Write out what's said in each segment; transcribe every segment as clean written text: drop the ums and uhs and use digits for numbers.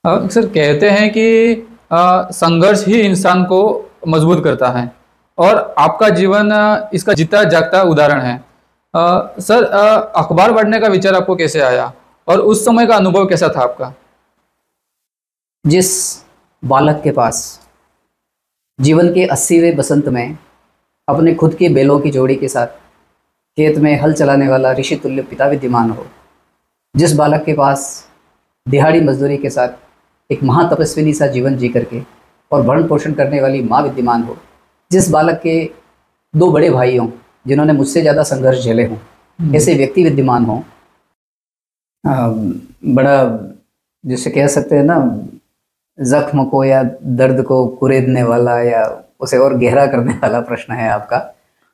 Sir कहते हैं कि संघर्ष ही इंसान को मजबूत करता है और आपका जीवन इसका जीता जागता उदाहरण है। सर, अखबार पढ़ने का विचार आपको कैसे आया और उस समय का अनुभव कैसा था आपका? जिस बालक के पास जीवन के 80वें बसंत में अपने खुद के बैलों की जोड़ी के साथ खेत में हल चलाने वाला ऋषि तुल्य पिता विद्यमान हो, जिस बालक के पास दिहाड़ी मजदूरी के साथ एक महातपस्विनी सा जीवन जी करके और भरण पोषण करने वाली माँ विद्यमान हो, जिस बालक के दो बड़े भाई हों जिन्होंने मुझसे ज़्यादा संघर्ष झेले हों, ऐसे व्यक्ति विद्यमान हों, बड़ा जिसे कह सकते हैं ना, जख्म को या दर्द को कुरेदने वाला या उसे और गहरा करने वाला प्रश्न है आपका।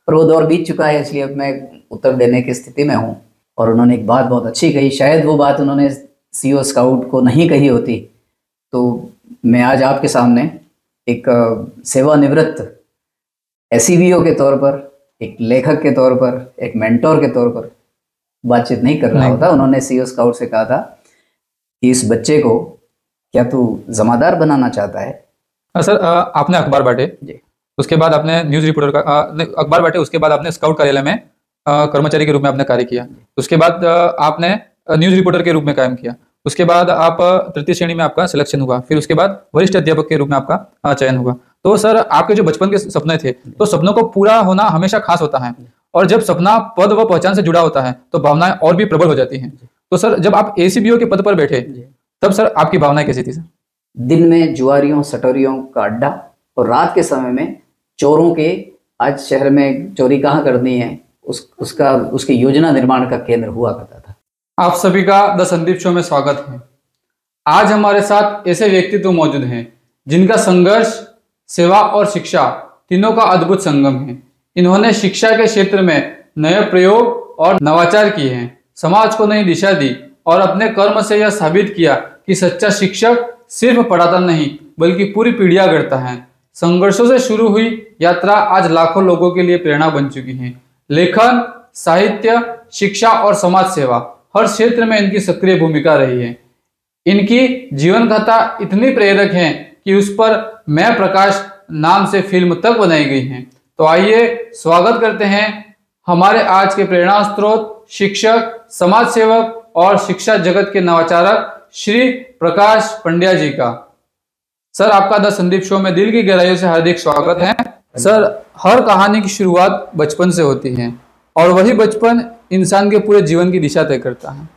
पर वो दौर बीत चुका है, इसलिए अब मैं उत्तर देने की स्थिति में हूँ। और उन्होंने एक बात बहुत अच्छी कही, शायद वो बात उन्होंने सीओ स्काउट को नहीं कही होती तो मैं आज आपके सामने एक सेवानिवृत्त एसईवीओ के तौर पर, एक लेखक के तौर पर, एक मेंटोर के तौर पर बातचीत नहीं कर रहा होता। उन्होंने सीओ स्काउट से कहा था कि इस बच्चे को क्या तू जमादार बनाना चाहता है? सर, आपने अखबार बांटे जी, उसके बाद आपने न्यूज रिपोर्टर का अखबार बांटे, उसके बाद आपने स्काउट कार्यालय में कर्मचारी के रूप में आपने कार्य किया, उसके बाद आपने न्यूज रिपोर्टर के रूप में काम किया, उसके बाद आप तृतीय श्रेणी में आपका सिलेक्शन हुआ, फिर उसके बाद वरिष्ठ अध्यापक के रूप में आपका चयन हुआ। तो सर, आपके जो बचपन के सपने थे, तो सपनों को पूरा होना हमेशा खास होता है और जब सपना पद व पहचान से जुड़ा होता है तो भावनाएं और भी प्रबल हो जाती हैं। तो सर, जब आप एसीबीओ के पद पर बैठे तब सर आपकी भावनाएं कैसी थी सर? दिन में जुआरियों सटोरियों का अड्डा और रात के समय में चोरों के, आज शहर में चोरी कहाँ करनी है उसकी योजना निर्माण का केंद्र हुआ करता था। आप सभी का द संदीप शो में स्वागत है। आज हमारे साथ ऐसे व्यक्तित्व मौजूद हैं जिनका संघर्ष, सेवा और शिक्षा तीनों का अद्भुत संगम है। इन्होंने शिक्षा के क्षेत्र में नए प्रयोग और नवाचार किए हैं, समाज को नई दिशा दी और अपने कर्म से यह साबित किया कि सच्चा शिक्षक सिर्फ पढ़ाता नहीं बल्कि पूरी पीढ़ियां गढ़ता है। संघर्षों से शुरू हुई यात्रा आज लाखों लोगों के लिए प्रेरणा बन चुकी है। लेखन, साहित्य, शिक्षा और समाज सेवा, हर क्षेत्र में इनकी सक्रिय भूमिका रही है। इनकी जीवन कथा इतनी प्रेरक है कि उस पर मैं प्रकाश नाम से फिल्म तक बनाई गई है। तो आइए स्वागत करते हैं हमारे आज के प्रेरणा स्रोत, शिक्षक, समाज सेवक और शिक्षा जगत के नवाचारक श्री प्रकाश पंड्या जी का। सर, आपका द संदीप शो में दिल की गहराइयों से हार्दिक स्वागत है। सर, हर कहानी की शुरुआत बचपन से होती है और वही बचपन इंसान के पूरे जीवन की दिशा तय करता है।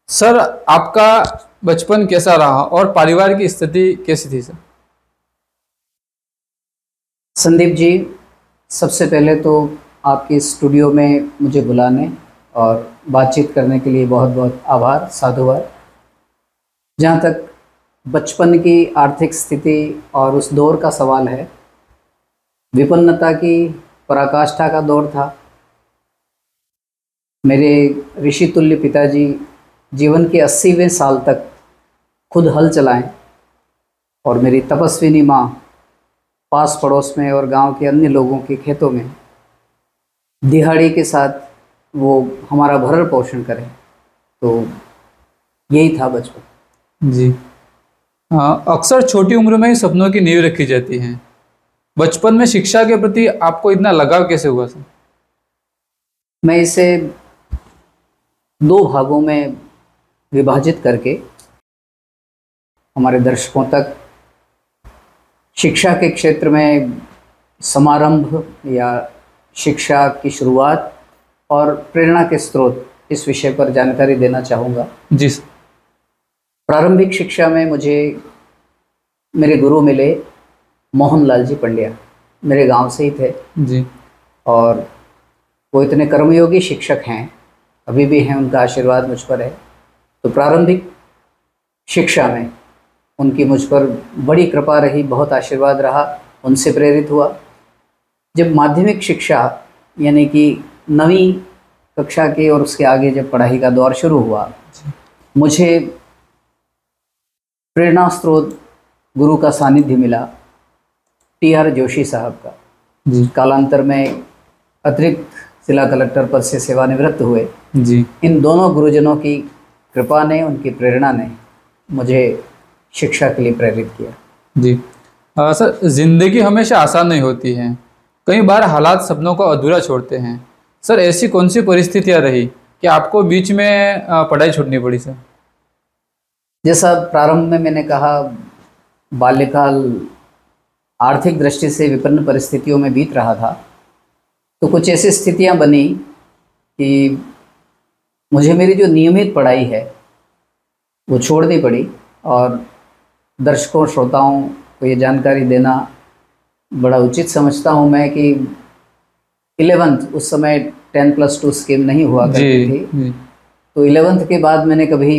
सर, आपका बचपन कैसा रहा और परिवार की स्थिति कैसी थी सर? संदीप जी, सबसे पहले तो आपके स्टूडियो में मुझे बुलाने और बातचीत करने के लिए बहुत बहुत आभार, साधुवाद। जहाँ तक बचपन की आर्थिक स्थिति और उस दौर का सवाल है, विपन्नता की पराकाष्ठा का दौर था। मेरे ऋषि तुल्य पिताजी जीवन के 80वें साल तक खुद हल चलाएं और मेरी तपस्विनी माँ पास पड़ोस में और गांव के अन्य लोगों के खेतों में दिहाड़ी के साथ वो हमारा भरण पोषण करें। तो यही था बचपन जी। अक्सर छोटी उम्र में ही सपनों की नींव रखी जाती है। बचपन में शिक्षा के प्रति आपको इतना लगाव कैसे हुआ सर? मैं इसे दो भागों में विभाजित करके हमारे दर्शकों तक शिक्षा के क्षेत्र में समारंभ या शिक्षा की शुरुआत और प्रेरणा के स्रोत, इस विषय पर जानकारी देना चाहूँगा। जी। प्रारंभिक शिक्षा में मुझे मेरे गुरु मिले मोहनलाल जी पंड्या, मेरे गांव से ही थे जी। और वो इतने कर्मयोगी शिक्षक हैं, अभी भी हैं, उनका आशीर्वाद मुझ पर है। तो प्रारंभिक शिक्षा में उनकी मुझ पर बड़ी कृपा रही, बहुत आशीर्वाद रहा, उनसे प्रेरित हुआ। जब माध्यमिक शिक्षा यानी कि 9वीं कक्षा के और उसके आगे जब पढ़ाई का दौर शुरू हुआ, मुझे प्रेरणा स्रोत गुरु का सानिध्य मिला, टी.आर. जोशी साहब का। कालांतर में अतिरिक्त जिला कलेक्टर पद से सेवानिवृत्त हुए जी। इन दोनों गुरुजनों की कृपा ने, उनकी प्रेरणा ने मुझे शिक्षा के लिए प्रेरित किया। जी। सर, जिंदगी हमेशा आसान नहीं होती है, कई बार हालात सपनों को अधूरा छोड़ते हैं। सर, ऐसी कौन सी परिस्थितियां रही कि आपको बीच में पढ़ाई छूटनी पड़ी सर? जैसा प्रारंभ में मैंने कहा, बाल्यकाल आर्थिक दृष्टि से विपन्न परिस्थितियों में बीत रहा था, तो कुछ ऐसी स्थितियां बनी कि मुझे मेरी जो नियमित पढ़ाई है वो छोड़नी पड़ी। और दर्शकों श्रोताओं को ये जानकारी देना बड़ा उचित समझता हूँ मैं कि 11th, उस समय 10+2 स्कीम नहीं हुआ करती थी, तो 11th के बाद मैंने कभी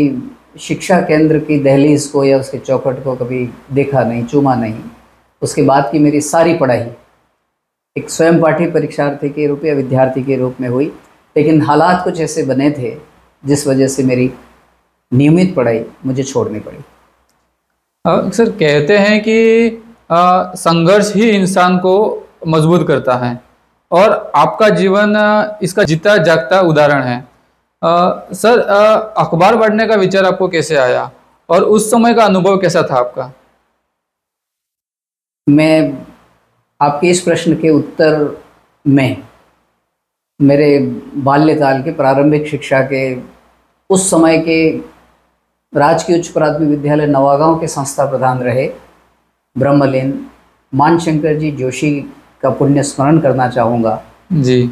शिक्षा केंद्र की दहलीज को या उसके चौखट को कभी देखा नहीं, चूमा नहीं। उसके बाद की मेरी सारी पढ़ाई एक स्वयं पाठी परीक्षार्थी के रूप या विद्यार्थी के रूप में हुई, लेकिन हालात कुछ ऐसे बने थे जिस वजह से मेरी नियमित पढ़ाई मुझे छोड़नी पड़ी। सर, कहते हैं कि संघर्ष ही इंसान को मजबूत करता है, और आपका जीवन इसका जीता जागता उदाहरण है। सर, अखबार पढ़ने का विचार आपको कैसे आया, और उस समय का अनुभव कैसा था आपका? मैं आपके इस प्रश्न के उत्तर में मेरे बाल्यकाल के प्रारंभिक शिक्षा के उस समय के राजकीय उच्च प्राथमिक विद्यालय नवागांव के संस्था प्रधान रहे ब्रह्मलीन मानशंकर जी जोशी का पुण्य स्मरण करना चाहूँगा। जी।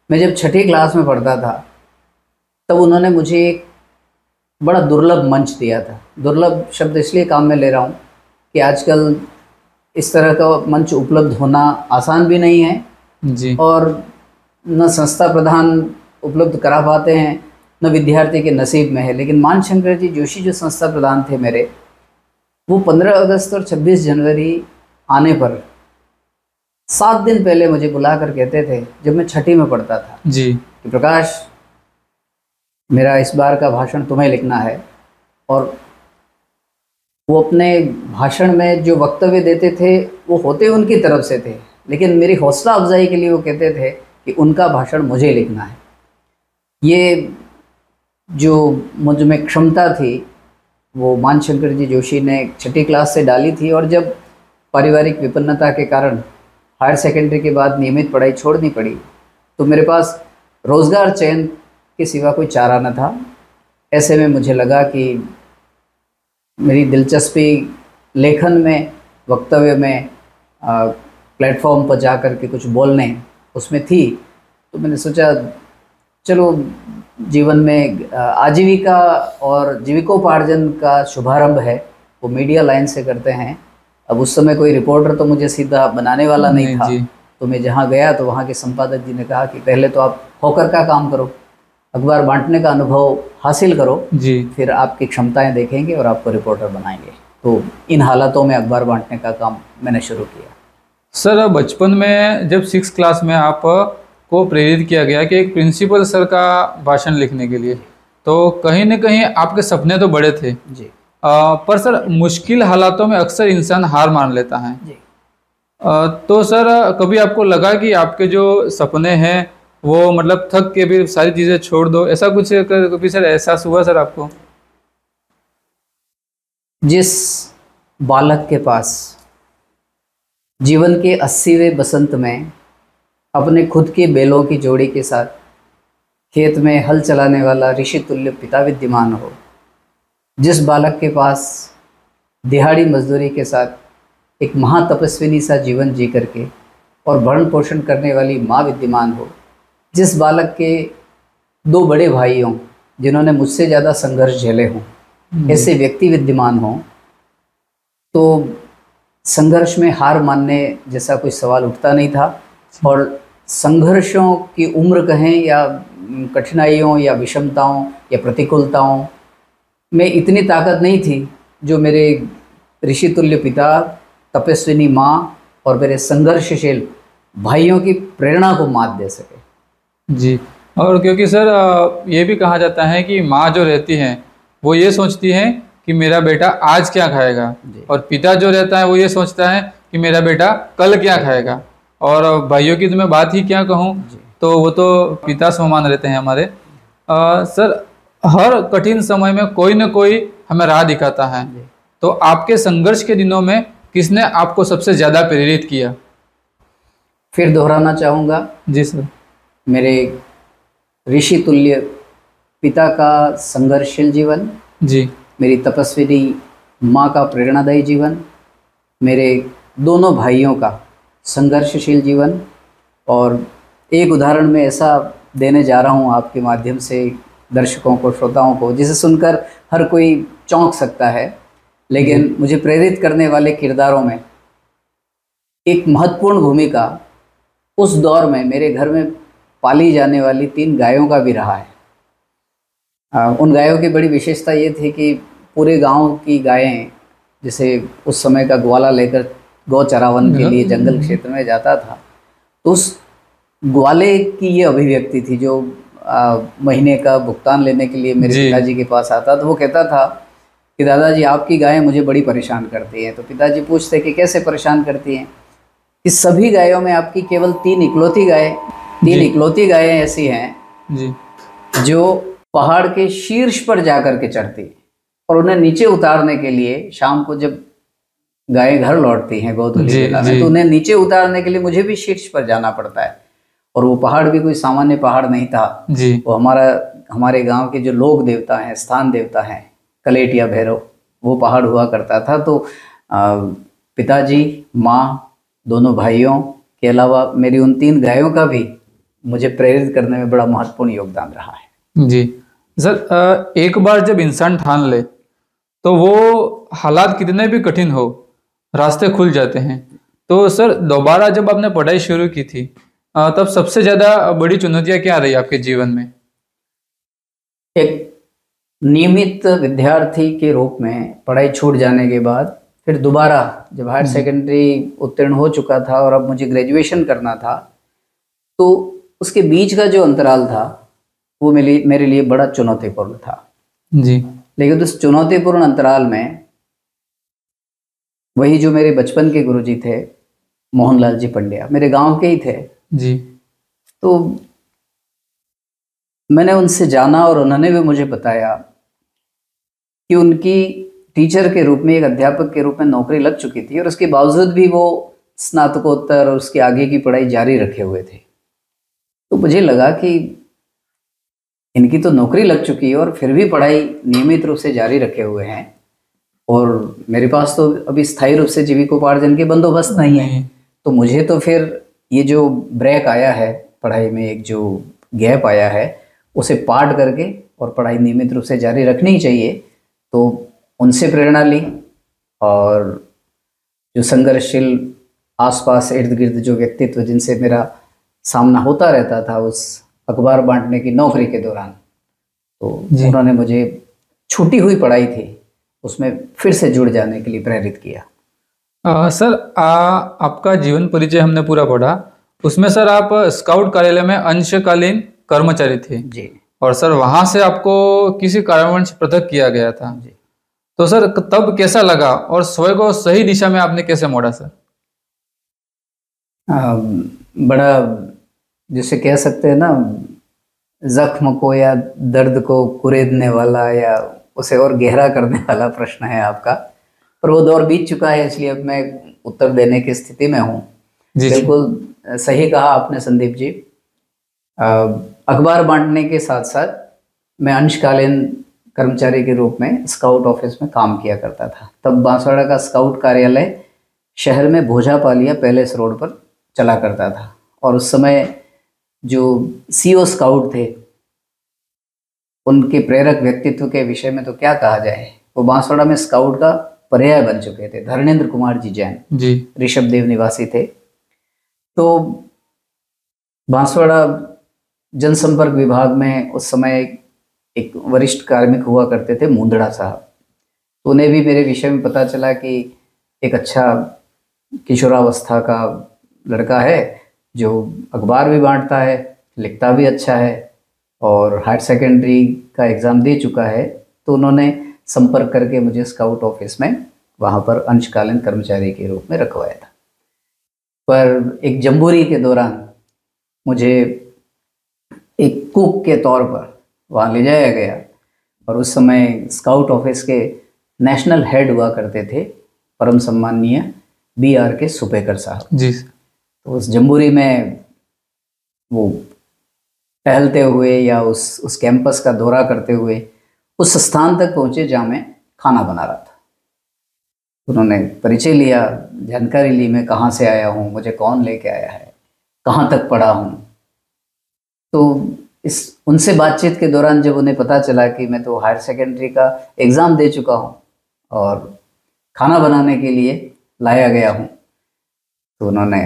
मैं जब छठी क्लास में पढ़ता था तब उन्होंने मुझे एक बड़ा दुर्लभ मंच दिया था। दुर्लभ शब्द इसलिए काम में ले रहा हूँ कि आजकल इस तरह का मंच उपलब्ध होना आसान भी नहीं है जी। और न संस्था प्रधान उपलब्ध करा पाते हैं, न विद्यार्थी के नसीब में है। लेकिन मानशंकर जी जोशी जो संस्था प्रधान थे मेरे, वो 15 अगस्त और 26 जनवरी आने पर 7 दिन पहले मुझे बुलाकर कहते थे, जब मैं छठी में पढ़ता था जी, कि प्रकाश, मेरा इस बार का भाषण तुम्हें लिखना है। और वो अपने भाषण में जो वक्तव्य देते थे वो होते उनकी तरफ से थे, लेकिन मेरी हौसला अफजाई के लिए वो कहते थे कि उनका भाषण मुझे लिखना है। ये जो मुझ में क्षमता थी वो मानशंकर जी जोशी ने छठी क्लास से डाली थी। और जब पारिवारिक विपन्नता के कारण हायर सेकेंडरी के बाद नियमित पढ़ाई छोड़नी पड़ी तो मेरे पास रोज़गार चयन के सिवा कोई चारा न था। ऐसे में मुझे लगा कि मेरी दिलचस्पी लेखन में, वक्तव्य में, प्लेटफॉर्म पर जा कर के कुछ बोलने उसमें थी। तो मैंने सोचा चलो जीवन में आजीविका और जीविकोपार्जन का शुभारंभ है वो मीडिया लाइन से करते हैं। अब उस समय कोई रिपोर्टर तो मुझे सीधा बनाने वाला नहीं था। तो मैं जहाँ गया तो वहाँ के संपादक जी ने कहा कि पहले तो आप होकर का काम करो, अखबार बांटने का अनुभव हासिल करो जी, फिर आपकी क्षमताएं देखेंगे और आपको रिपोर्टर बनाएंगे। तो इन हालातों में अखबार बांटने का काम मैंने शुरू किया। सर, बचपन में जब 6 क्लास में आप को प्रेरित किया गया कि एक प्रिंसिपल सर का भाषण लिखने के लिए, तो कहीं न कहीं आपके सपने तो बड़े थे जी। पर सर, मुश्किल हालातों में अक्सर इंसान हार मान लेता है जी। तो सर, कभी आपको लगा कि आपके जो सपने हैं वो मतलब थक के भी सारी चीज़ें छोड़ दो, ऐसा कुछ कभी सर एहसास हुआ सर आपको? जिस बालक के पास जीवन के 80वें बसंत में अपने खुद के बैलों की जोड़ी के साथ खेत में हल चलाने वाला ऋषि तुल्य पिता विद्यमान हो, जिस बालक के पास दिहाड़ी मजदूरी के साथ एक महातपस्विनी सा जीवन जी करके और भरण पोषण करने वाली माँ विद्यमान हो, जिस बालक के 2 बड़े भाई हों जिन्होंने मुझसे ज़्यादा संघर्ष झेले हों, ऐसे व्यक्ति विद्यमान हों, तो संघर्ष में हार मानने जैसा कोई सवाल उठता नहीं था। और संघर्षों की उम्र कहें या कठिनाइयों या विषमताओं या प्रतिकूलताओं में इतनी ताकत नहीं थी जो मेरे ऋषि तुल्य पिता, तपस्विनी माँ और मेरे संघर्षशील भाइयों की प्रेरणा को मात दे सके। जी, और क्योंकि सर ये भी कहा जाता है कि माँ जो रहती हैं वो ये सोचती हैं कि मेरा बेटा आज क्या खाएगा, और पिता जो रहता है वो ये सोचता है कि मेरा बेटा कल क्या खाएगा। और भाइयों की तो मैं बात ही क्या कहूँ, तो वो तो पिता समान रहते हैं हमारे। सर, हर कठिन समय में कोई न कोई हमें राह दिखाता है, तो आपके संघर्ष के दिनों में किसने आपको सबसे ज़्यादा प्रेरित किया? फिर दोहराना चाहूँगा, जी सर। मेरे ऋषि तुल्य पिता का संघर्षशील जीवन, जी। मेरी तपस्विनी माँ का प्रेरणादायी जीवन, मेरे दोनों भाइयों का संघर्षशील जीवन, और एक उदाहरण मैं ऐसा देने जा रहा हूँ आपके माध्यम से दर्शकों को, श्रोताओं को, जिसे सुनकर हर कोई चौंक सकता है, लेकिन मुझे प्रेरित करने वाले किरदारों में एक महत्वपूर्ण भूमिका उस दौर में मेरे घर में पाली जाने वाली 3 गायों का भी रहा है। उन गायों की बड़ी विशेषता ये थी कि पूरे गांव की गायें, जैसे उस समय का ग्वाला लेकर गौ चरावन के लिए जंगल क्षेत्र में जाता था, तो उस ग्वाले की ये अभिव्यक्ति थी जो महीने का भुगतान लेने के लिए मेरे पिताजी के पास आता, तो वो कहता था कि दादाजी आपकी गायें मुझे बड़ी परेशान करती हैं। तो पिताजी पूछते कि कैसे परेशान करती हैं? कि सभी गायों में आपकी केवल 3 इकलौती गायें ऐसी हैं जी, जो पहाड़ के शीर्ष पर जाकर के चढ़ती हैं, और उन्हें नीचे उतारने के लिए शाम को जब गायें घर लौटती हैं गोधूलि में, तो उन्हें नीचे उतारने के लिए मुझे भी शीर्ष पर जाना पड़ता है। और वो पहाड़ भी कोई सामान्य पहाड़ नहीं था जी। वो हमारे गांव के जो लोक देवता हैं, स्थान देवता हैं, कलेटिया भैरव, वो पहाड़ हुआ करता था। तो पिताजी, माँ, दोनों भाइयों के अलावा मेरी उन 3 गायों का भी मुझे प्रेरित करने में बड़ा महत्वपूर्ण योगदान रहा है। जी सर, एक बार जब इंसान ठान ले तो वो हालात कितने भी कठिन हो, रास्ते खुल जाते हैं। तो सर, दोबारा जब आपने पढ़ाई शुरू की थी, तब सबसे ज़्यादा बड़ी चुनौतियाँ क्या रही आपके जीवन में? एक नियमित विद्यार्थी के रूप में पढ़ाई छूट जाने के बाद फिर दोबारा जब हायर सेकेंडरी उत्तीर्ण हो चुका था और अब मुझे ग्रेजुएशन करना था, तो उसके बीच का जो अंतराल था वो मेरे लिए बड़ा चुनौतीपूर्ण था जी। लेकिन उस चुनौतीपूर्ण अंतराल में वही जो मेरे बचपन के गुरुजी थे, मोहनलाल जी पंड्या, मेरे गांव के ही थे जी। तो मैंने उनसे जाना और उन्होंने भी मुझे बताया कि उनकी टीचर के रूप में, एक अध्यापक के रूप में नौकरी लग चुकी थी, और उसके बावजूद भी वो स्नातकोत्तर और उसके आगे की पढ़ाई जारी रखे हुए थे। तो मुझे लगा कि इनकी तो नौकरी लग चुकी है और फिर भी पढ़ाई नियमित रूप से जारी रखे हुए हैं, और मेरे पास तो अभी स्थायी रूप से जीविकोपार्जन के बंदोबस्त नहीं है। तो मुझे तो फिर ये जो ब्रेक आया है पढ़ाई में, एक जो गैप आया है, उसे पाट करके और पढ़ाई नियमित रूप से जारी रखनी ही चाहिए। तो उनसे प्रेरणा ली, और जो संघर्षशील आसपास इर्द गिर्द जो व्यक्तित्व जिनसे मेरा सामना होता रहता था उस अखबार बांटने की नौकरी के दौरान, तो उन्होंने मुझे छूटी हुई पढ़ाई थी उसमें फिर से जुड़ जाने के लिए प्रेरित किया। सर, आपका जीवन परिचय हमने पूरा पढ़ा, उसमें सर आप स्काउट कार्यालय में अंशकालीन कर्मचारी थे जी, और सर वहां से आपको किसी कारणवश पृथक किया गया था जी। तो सर तब कैसा लगा और स्वयं को सही दिशा में आपने कैसे मोड़ा सर? बड़ा, जिसे कह सकते हैं ना, जख्म को या दर्द को कुरेदने वाला या उसे और गहरा करने वाला प्रश्न है आपका, पर वो दौर बीत चुका है, इसलिए अब मैं उत्तर देने की स्थिति में हूँ। बिल्कुल सही कहा आपने संदीप जी। अखबार बांटने के साथ साथ मैं अंशकालीन कर्मचारी के रूप में स्काउट ऑफिस में काम किया करता था। तब बांसवाड़ा का स्काउट कार्यालय शहर में भोजापालिया पैलेस रोड पर चला करता था, और उस समय जो सीओ स्काउट थे उनके प्रेरक व्यक्तित्व के विषय में तो क्या कहा जाए, वो बांसवाड़ा में स्काउट का पर्याय बन चुके थे। धर्मेंद्र कुमार जी जैन जी ऋषभ देव निवासी थे। तो बांसवाड़ा जनसंपर्क विभाग में उस समय एक वरिष्ठ कार्मिक हुआ करते थे, मुंदड़ा साहब। तो उन्हें भी मेरे विषय में पता चला कि एक अच्छा किशोरावस्था का लड़का है जो अखबार भी बांटता है, लिखता भी अच्छा है और हायर सेकेंडरी का एग्ज़ाम दे चुका है। तो उन्होंने संपर्क करके मुझे स्काउट ऑफिस में वहाँ पर अंशकालीन कर्मचारी के रूप में रखवाया था। पर एक जम्बूरी के दौरान मुझे एक कुक के तौर पर वहाँ ले जाया गया, और उस समय स्काउट ऑफिस के नेशनल हेड हुआ करते थे, परम सम्माननीय BR के सुपेकर साहब जी। तो उस जम्बूरी में वो टहलते हुए या उस कैंपस का दौरा करते हुए उस स्थान तक पहुंचे जहाँ मैं खाना बना रहा था। उन्होंने परिचय लिया, जानकारी ली, मैं कहाँ से आया हूँ, मुझे कौन लेके आया है, कहाँ तक पढ़ा हूँ। तो इस उनसे बातचीत के दौरान जब उन्हें पता चला कि मैं तो हायर सेकेंडरी का एग्ज़ाम दे चुका हूँ और खाना बनाने के लिए लाया गया हूँ, तो उन्होंने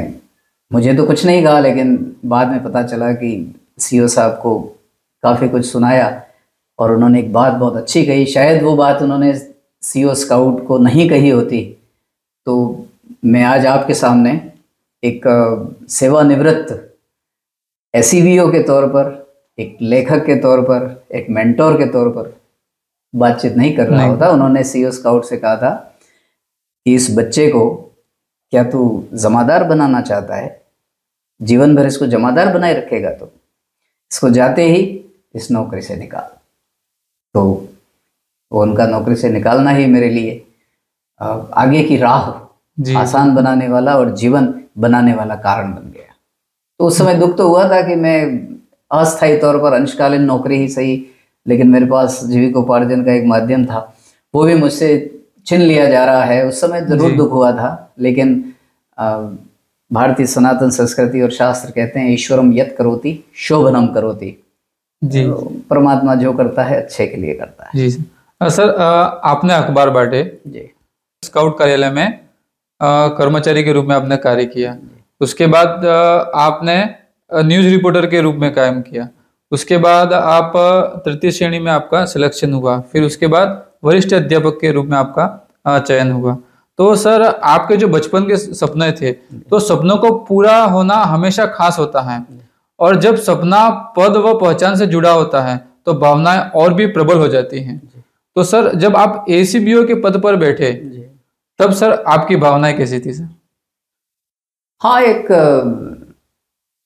मुझे तो कुछ नहीं कहा, लेकिन बाद में पता चला कि CO साहब को काफ़ी कुछ सुनाया और उन्होंने एक बात बहुत अच्छी कही। शायद वो बात उन्होंने CO स्काउट को नहीं कही होती तो मैं आज आपके सामने एक सेवानिवृत्त SCVO के तौर पर, एक लेखक के तौर पर, एक मेंटोर के तौर पर बातचीत नहीं कर रहा होता। उन्होंने CO स्काउट से कहा था कि इस बच्चे को क्या तू जमादार बनाना चाहता है, जीवन भर इसको जमादार बनाए रखेगा तो इसको जाते ही इस नौकरी से निकाल। तो वो उनका नौकरी से निकालना ही मेरे लिए आगे की राह आसान बनाने वाला और जीवन बनाने वाला कारण बन गया। तो उस समय दुख तो हुआ था कि मैं अस्थायी तौर पर अंशकालीन नौकरी ही सही, लेकिन मेरे पास जीविकोपार्जन का एक माध्यम था, वो भी मुझसे छीन लिया जा रहा है। उस समय जरूर दुख हुआ था, लेकिन भारतीय सनातन संस्कृति और शास्त्र कहते हैं ईश्वरम यत् करोति शोभनम करोति। जी, तो परमात्मा जो करता है अच्छे के लिए करता है। जी सर, आपने अखबार बांटे, जी, स्काउट कार्यालय में कर्मचारी के रूप में आपने कार्य किया, उसके बाद आपने न्यूज रिपोर्टर के रूप में कायम किया, उसके बाद आप तृतीय श्रेणी में आपका सिलेक्शन हुआ, फिर उसके बाद वरिष्ठ अध्यापक के रूप में आपका चयन हुआ। तो सर, आपके जो बचपन के सपने थे, तो सपनों को पूरा होना हमेशा खास होता है, और जब सपना पद व पहचान से जुड़ा होता है तो भावनाएं और भी प्रबल हो जाती हैं। तो सर, जब आप ACBO के पद पर बैठे तब सर आपकी भावनाएं कैसी थी सर? हाँ, एक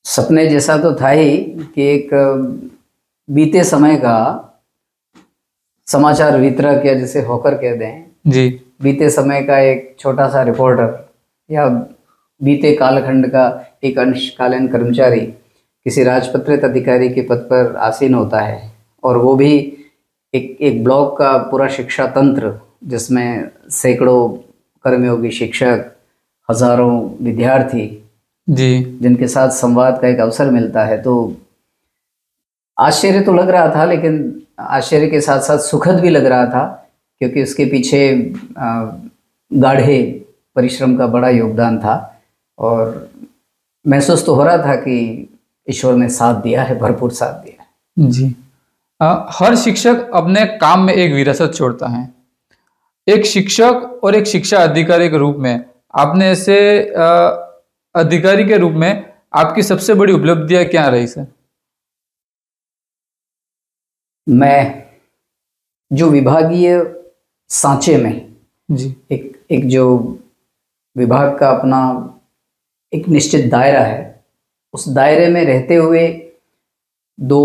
सपने जैसा तो था ही कि एक बीते समय का समाचार वितरक या जिसे हॉकर कह दें जी, बीते समय का एक छोटा सा रिपोर्टर या बीते कालखंड का एक अंशकालीन कर्मचारी किसी राजपत्रित अधिकारी के पद पर आसीन होता है, और वो भी एक ब्लॉक का पूरा शिक्षा तंत्र जिसमें सैकड़ों कर्मयोगी शिक्षक, हजारों विद्यार्थी जी, जिनके साथ संवाद का एक अवसर मिलता है। तो आश्चर्य तो लग रहा था, लेकिन आश्चर्य के साथ साथ सुखद भी लग रहा था, क्योंकि उसके पीछे गाढ़े परिश्रम का बड़ा योगदान था, और महसूस तो हो रहा था कि ईश्वर ने साथ दिया है, भरपूर साथ दिया है। जी। हर शिक्षक अपने काम में एक विरासत छोड़ता है। एक शिक्षक और एक शिक्षा अधिकारी के रूप में आपने ऐसे अधिकारी के रूप में आपकी सबसे बड़ी उपलब्धियां क्या रही सर? मैं जो विभागीय सांचे में जी, एक जो विभाग का अपना एक निश्चित दायरा है, उस दायरे में रहते हुए दो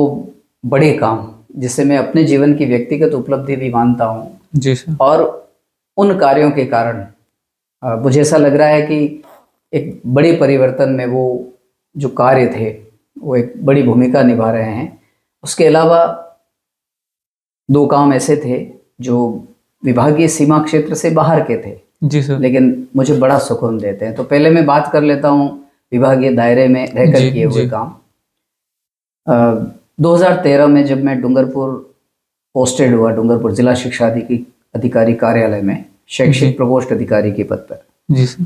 बड़े काम जिसे मैं अपने जीवन की व्यक्तिगत उपलब्धि भी मानता हूँ जी सर, और उन कार्यों के कारण मुझे ऐसा लग रहा है कि एक बड़े परिवर्तन में वो जो कार्य थे वो एक बड़ी भूमिका निभा रहे हैं। उसके अलावा दो काम ऐसे थे जो विभागीय सीमा क्षेत्र से बाहर के थे, जी सर, लेकिन मुझे बड़ा सुकून देते हैं। तो पहले मैं बात कर लेता हूँ विभागीय दायरे में रहकर किए हुए काम। 2013 में जब मैं डूंगरपुर पोस्टेड हुआ, डूंगरपुर जिला शिक्षा अधिकारी कार्यालय में शैक्षिक प्रकोष्ठ अधिकारी के पद पर, जी सर,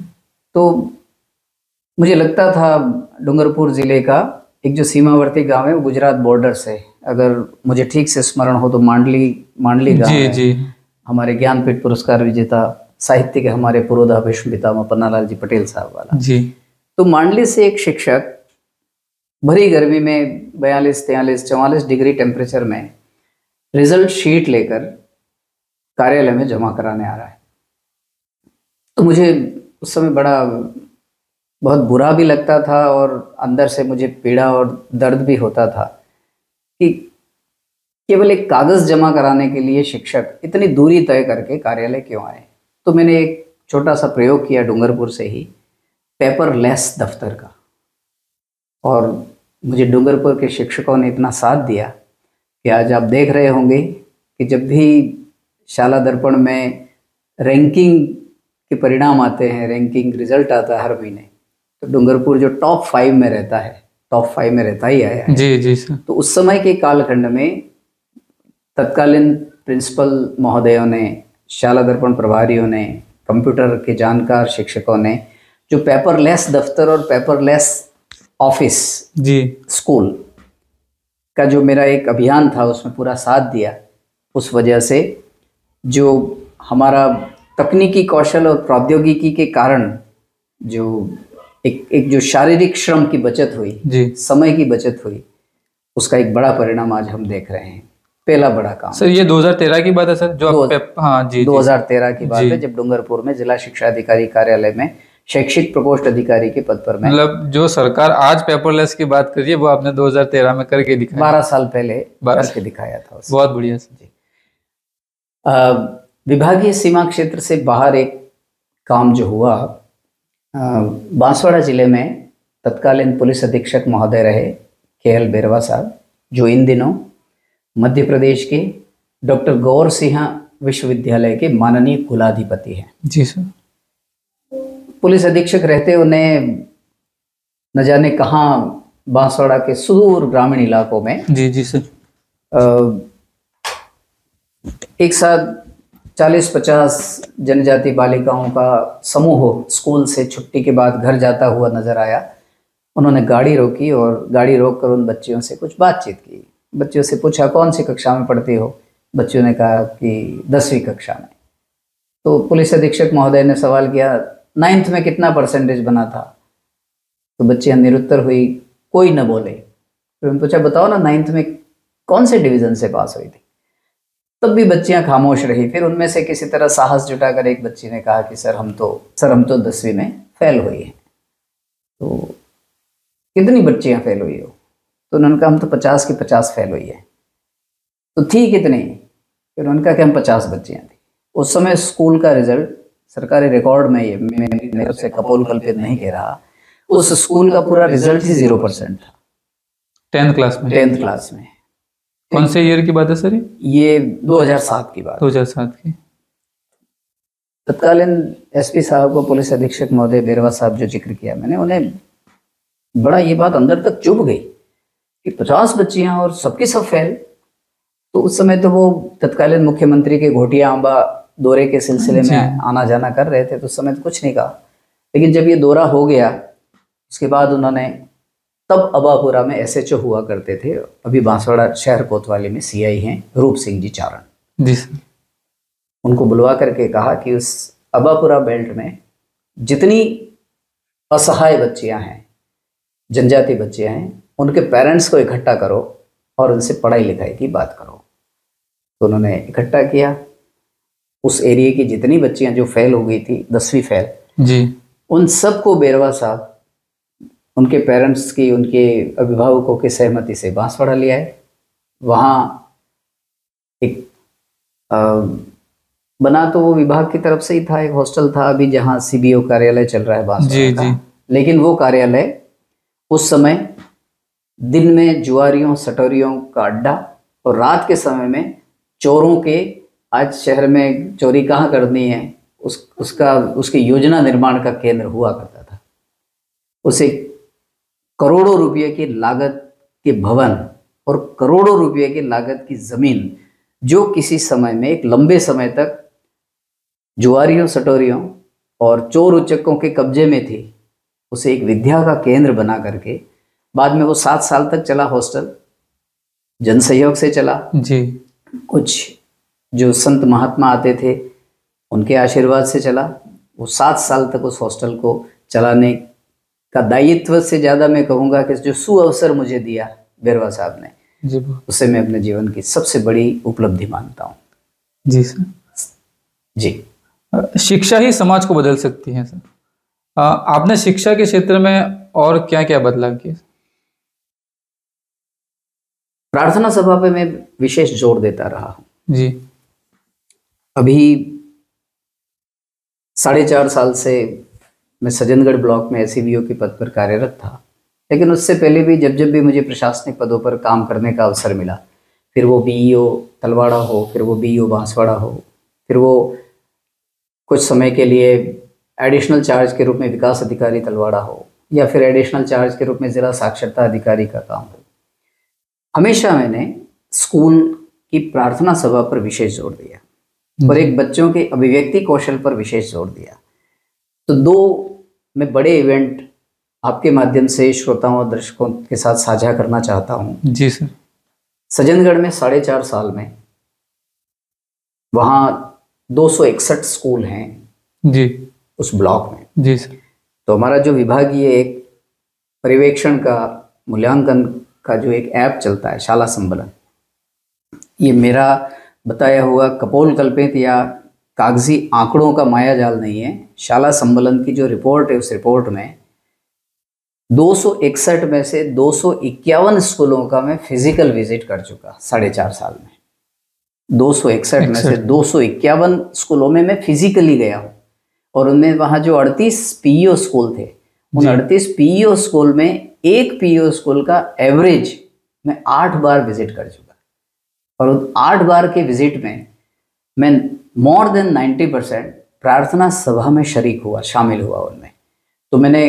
तो मुझे लगता था डूंगरपुर जिले का एक जो सीमावर्ती गांव है वो गुजरात बॉर्डर से, अगर मुझे ठीक से स्मरण हो तो मांडली गांव जी, है, जी, हमारे ज्ञानपीठ पुरस्कार विजेता साहित्य के हमारे पुरोधा भीष्म पितामह पन्नालाल जी पटेल साहब वाला जी। तो मांडली से एक शिक्षक भरी गर्मी में 42, 43, 44 डिग्री टेम्परेचर में रिजल्ट शीट लेकर कार्यालय में जमा कराने आ रहा है। तो मुझे उस समय बहुत बुरा भी लगता था और अंदर से मुझे पीड़ा और दर्द भी होता था कि केवल एक कागज जमा कराने के लिए शिक्षक इतनी दूरी तय करके कार्यालय क्यों आए? तो मैंने एक छोटा सा प्रयोग किया डूंगरपुर से ही, पेपरलेस दफ्तर का। और मुझे डूंगरपुर के शिक्षकों ने इतना साथ दिया कि आज आप देख रहे होंगे कि जब भी शाला दर्पण में रैंकिंग के परिणाम आते हैं, रैंकिंग रिजल्ट आता है हर महीने, तो डूंगरपुर जो टॉप 5 में रहता है, टॉप 5 में रहता ही आया है। जी जी सर। तो उस समय के कालखंड में तत्कालीन प्रिंसिपल महोदयों ने, शाला दर्पण प्रभारियों ने, कंप्यूटर के जानकार शिक्षकों ने जो पेपरलेस दफ्तर और पेपरलेस ऑफिस जी स्कूल का जो मेरा एक अभियान था उसमें पूरा साथ दिया, उस वजह से जो हमारा तकनीकी कौशल और प्रौद्योगिकी के कारण जो एक जो शारीरिक श्रम की बचत हुई, जी समय की बचत हुई, उसका एक बड़ा परिणाम आज हम देख रहे हैं। पहला बड़ा काम सर, ये 2013 की बात है सर, जो आप हाँ जी 2013 की बात जी। है, जब डूंगरपुर में जिला शिक्षा अधिकारी कार्यालय में शैक्षिक प्रकोष्ठ अधिकारी के पद पर मैं, मतलब जो सरकार आज पेपरलेस की बात कर रही है वो आपने 2013 में करके दिखाया। 12 साल पहले 12 करके दिखाया था उसे। बहुत बढ़िया सर। जी। विभागीय सीमा क्षेत्र से बाहर एक काम जो हुआ, बांसवाड़ा जिले में तत्कालीन पुलिस अधीक्षक महोदय रहे KL बेरवा साहब, जो इन दिनों मध्य प्रदेश के डॉक्टर गौर सिंह विश्वविद्यालय के माननीय कुलाधिपति हैं। जी सर। पुलिस अधीक्षक रहते उन्हें न जाने कहाँ बांसवाड़ा के सुदूर ग्रामीण इलाकों में जी जी सर एक साथ 40-50 जनजाति बालिकाओं का समूह स्कूल से छुट्टी के बाद घर जाता हुआ नजर आया। उन्होंने गाड़ी रोकी और गाड़ी रोककर उन बच्चियों से कुछ बातचीत की। बच्चियों से पूछा कौन सी कक्षा में पढ़ती हो? बच्चियों ने कहा कि 10वीं कक्षा में। तो पुलिस अधीक्षक महोदय ने सवाल किया 9th में कितना परसेंटेज बना था? तो बच्चियां निरुत्तर हुई, कोई न बोले। फिर उन्होंने पूछा बताओ ना 9th में कौन से डिवीज़न से पास हुई थी? तब भी बच्चियां खामोश रही। फिर उनमें से किसी तरह साहस जुटाकर एक बच्ची ने कहा कि सर हम तो 10वीं में फेल हुई हैं। तो कितनी बच्चियां फेल हुई हो? तो उन्होंने कहा हम तो 50 की 50 फेल हुई है। तो थी कितनी? फिर उन्होंने कहा कि हम 50 बच्चियां थी। उस समय स्कूल का रिजल्ट सरकारी रिकॉर्ड में, ये मेरी तरफ से कपोल कल्पित नहीं कह रहा, उस स्कूल का पूरा रिजल्ट ही 0% था 10th क्लास में। 10th क्लास में। कौन से ईयर की बात है सर? ये 2007 की बात। 2007 की। तत्कालीन SP साहब को, पुलिस अधीक्षक महोदय बेरवा साहब जो जिक्र किया मैंने, उन्हें बड़ा ये बात अंदर तक चुभ गई कि 50 बच्चियां और सबकी सब फेल। तो उस समय तो वो तत्कालीन मुख्यमंत्री के घोटिया आंबा दौरे के सिलसिले में आना जाना कर रहे थे, तो उस समय तो कुछ नहीं कहा। लेकिन जब ये दौरा हो गया उसके बाद उन्होंने, तब अबापुरा में SHO हुआ करते थे, अभी बांसवाड़ा शहर कोतवाली में CI हैं रूप सिंह जी चारण जी सर। उनको बुलवा करके कहा कि उस अबापुरा बेल्ट में जितनी असहाय बच्चियां हैं, जनजाति बच्चियां हैं, उनके पेरेंट्स को इकट्ठा करो और उनसे पढ़ाई लिखाई की बात करो। तो उन्होंने इकट्ठा किया। उस एरिया की जितनी बच्चियां जो फेल हो गई थी, 10वीं फेल जी, उन सबको बेरवा साहब उनके पेरेंट्स की, उनके अभिभावकों की सहमति से बांसवाड़ा ले आए। वहाँ एक बना तो वो विभाग की तरफ से ही था, एक हॉस्टल था अभी जहाँ CBO कार्यालय चल रहा है बांसवाड़ा का। लेकिन वो कार्यालय उस समय दिन में जुआरियों सटोरियों का अड्डा और रात के समय में चोरों के, आज शहर में चोरी कहाँ करनी है उसकी योजना निर्माण का केंद्र हुआ करता था। उसे करोड़ों रुपये की लागत के भवन और करोड़ों रुपये की लागत की जमीन, जो किसी समय में एक लंबे समय तक जुआरियों सटोरियों और चोर उचक्कों के कब्जे में थी, उसे एक विद्या का केंद्र बना करके बाद में वो 7 साल तक चला। हॉस्टल जन सहयोग से चला जी। कुछ जो संत महात्मा आते थे उनके आशीर्वाद से चला। वो 7 साल तक उस हॉस्टल को चलाने का दायित्व से ज़्यादा मैं कहूँगा कि जो सुअवसर मुझे दिया बेरवा साहब ने जी, उसे मैं अपने जीवन की सबसे बड़ी उपलब्धि मानता हूँ। जी सर। जी, शिक्षा ही समाज को बदल सकती है सर। आपने शिक्षा के क्षेत्र में और क्या क्या बदलाव किए? प्रार्थना सभा पे मैं विशेष जोर देता रहा हूँ। जी। अभी 4.5 साल से मैं सज्जनगढ़ ब्लॉक में एसईबीओ के पद पर कार्यरत था, लेकिन उससे पहले भी जब जब भी मुझे प्रशासनिक पदों पर काम करने का अवसर मिला, फिर वो बीईओ तलवाड़ा हो, फिर वो बीईओ बांसवाड़ा हो, फिर वो कुछ समय के लिए एडिशनल चार्ज के रूप में विकास अधिकारी तलवाड़ा हो, या फिर एडिशनल चार्ज के रूप में ज़िला साक्षरता अधिकारी का काम हो, हमेशा मैंने स्कूल की प्रार्थना सभा पर विशेष जोर दिया और एक बच्चों के अभिव्यक्ति कौशल पर विशेष जोर दिया। तो 2 मैं बड़े इवेंट आपके माध्यम से श्रोताओं और दर्शकों के साथ साझा करना चाहता हूँ। जी सर। सज्जनगढ़ में 4.5 साल में वहाँ 261 स्कूल हैं जी उस ब्लॉक में। जी सर। तो हमारा जो विभागीय एक पर्यवेक्षण का मूल्यांकन का जो एक ऐप चलता है शाला संबलन, ये मेरा बताया हुआ कपोल कल्पित या कागजी आंकड़ों का माया जाल नहीं है। शाला संबलन की जो रिपोर्ट है, उस रिपोर्ट में 261 में से 251 स्कूलों का मैं फिजिकल विजिट कर चुका 4.5 साल में। 261 में से 251 स्कूलों में मैं फिजिकली गया हूँ, और उनमें वहाँ जो 38 पीईओ स्कूल थे, उन 38 पीईओ स्कूल में एक पीईओ स्कूल का एवरेज मैं 8 बार विजिट कर चुका, और उन 8 बार के विजिट में मैं मोर देन 90% प्रार्थना सभा में शरीक हुआ, शामिल हुआ उनमें। तो मैंने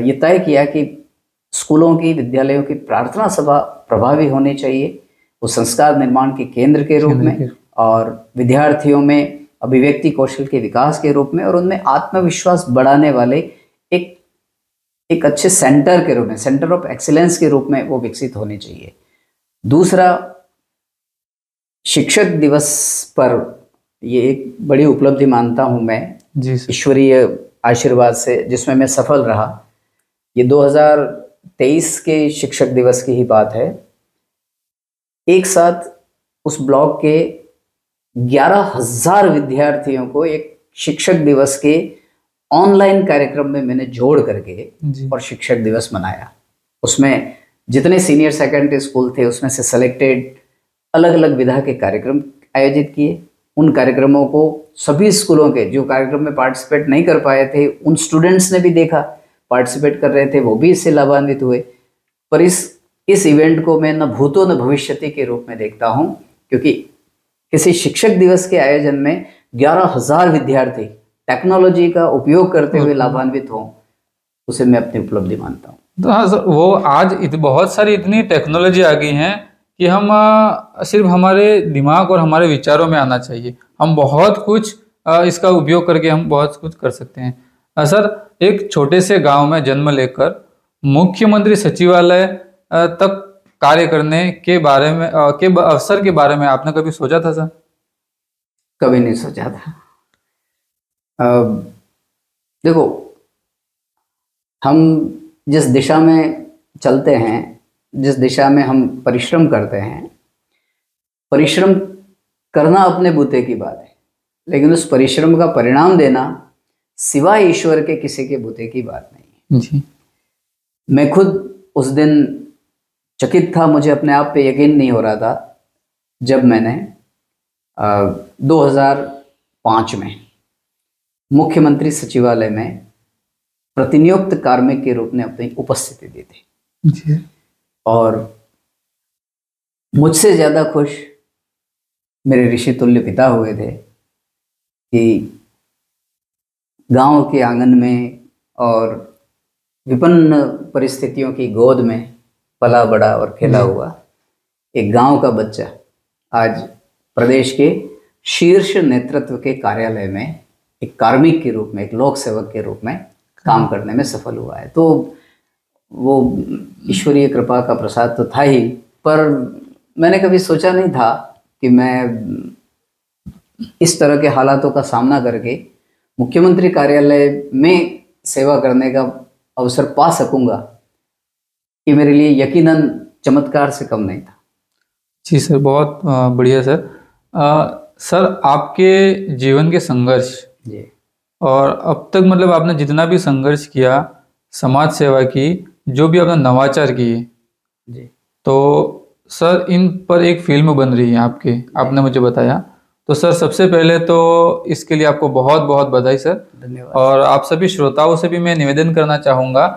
ये तय किया कि स्कूलों की, विद्यालयों की प्रार्थना सभा प्रभावी होनी चाहिए, वो संस्कार निर्माण के केंद्र के रूप में, और विद्यार्थियों में अभिव्यक्ति कौशल के विकास के रूप में, और उनमें आत्मविश्वास बढ़ाने वाले एक अच्छे सेंटर के रूप में, सेंटर ऑफ एक्सीलेंस के रूप में वो विकसित होनी चाहिए। दूसरा, शिक्षक दिवस पर ये एक बड़ी उपलब्धि मानता हूँ मैं, ईश्वरीय आशीर्वाद से, जिसमें मैं सफल रहा। ये 2023 के शिक्षक दिवस की ही बात है। एक साथ उस ब्लॉक के 11,000 विद्यार्थियों को एक शिक्षक दिवस के ऑनलाइन कार्यक्रम में मैंने जोड़ करके और शिक्षक दिवस मनाया। उसमें जितने सीनियर सेकेंडरी स्कूल थे, उसमें से सेलेक्टेड अलग अलग विधा के कार्यक्रम आयोजित किए। उन कार्यक्रमों को सभी स्कूलों के जो कार्यक्रम में पार्टिसिपेट नहीं कर पाए थे, उन स्टूडेंट्स ने भी देखा, पार्टिसिपेट कर रहे थे, वो भी इससे लाभान्वित हुए। पर इस इवेंट को मैं न भूतो न भविष्यति के रूप में देखता हूँ, क्योंकि किसी शिक्षक दिवस के आयोजन में 11,000 विद्यार्थी टेक्नोलॉजी का उपयोग करते हुए लाभान्वित हों, उसे मैं अपनी उपलब्धि मानता हूँ। तो हाँ सर, वो आज बहुत सारी इतनी टेक्नोलॉजी आ गई हैं कि हम सिर्फ हमारे दिमाग और हमारे विचारों में आना चाहिए, हम बहुत कुछ इसका उपयोग करके हम बहुत कुछ कर सकते हैं। सर, एक छोटे से गांव में जन्म लेकर मुख्यमंत्री सचिवालय तक कार्य करने के बारे में के अवसर के बारे में आपने कभी सोचा था सर? कभी नहीं सोचा था। देखो, हम जिस दिशा में चलते हैं, जिस दिशा में हम परिश्रम करते हैं, परिश्रम करना अपने बूते की बात है, लेकिन उस परिश्रम का परिणाम देना सिवाय ईश्वर के किसी के बूते की बात नहीं है। जी। मैं खुद उस दिन चकित था, मुझे अपने आप पे यकीन नहीं हो रहा था जब मैंने 2005 में मुख्यमंत्री सचिवालय में प्रतिनियुक्त कार्मिक के रूप में अपनी उपस्थिति दी थी। जी। और मुझसे ज़्यादा खुश मेरे ऋषि तुल्य पिता हुए थे कि गांव के आंगन में और विपन्न परिस्थितियों की गोद में पला बड़ा और खेला हुआ एक गांव का बच्चा आज प्रदेश के शीर्ष नेतृत्व के कार्यालय में एक कार्मिक के रूप में, एक लोक सेवक के रूप में काम करने में सफल हुआ है। तो वो ईश्वरीय कृपा का प्रसाद तो था ही, पर मैंने कभी सोचा नहीं था कि मैं इस तरह के हालातों का सामना करके मुख्यमंत्री कार्यालय में सेवा करने का अवसर पा सकूंगा। ये मेरे लिए यकीनन चमत्कार से कम नहीं था। जी सर, बहुत बढ़िया सर। सर, आपके जीवन के संघर्ष जी, और अब तक मतलब आपने जितना भी संघर्ष किया, समाज सेवा की, जो भी आपने नवाचार किए, जी, तो सर इन पर एक फिल्म बन रही है आपके, आपने मुझे बताया। तो सर सबसे पहले तो इसके लिए आपको बहुत बहुत बधाई सर। धन्यवाद। और आप सभी श्रोताओं से भी मैं निवेदन करना चाहूँगा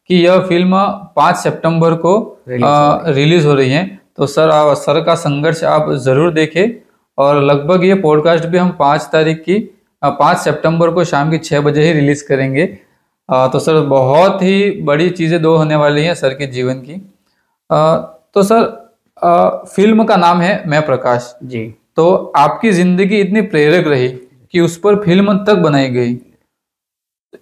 कि यह फिल्म 5 सितंबर को रिलीज हो रही है। तो सर का संघर्ष आप ज़रूर देखें। और लगभग ये पॉडकास्ट भी हम 5 सितंबर को शाम की 6 बजे ही रिलीज करेंगे। तो सर बहुत ही बड़ी चीज़ें दो होने वाली हैं सर के जीवन की। तो सर फिल्म का नाम है मैं प्रकाश जी। तो आपकी जिंदगी इतनी प्रेरक रही कि उस पर फिल्म तक बनाई गई,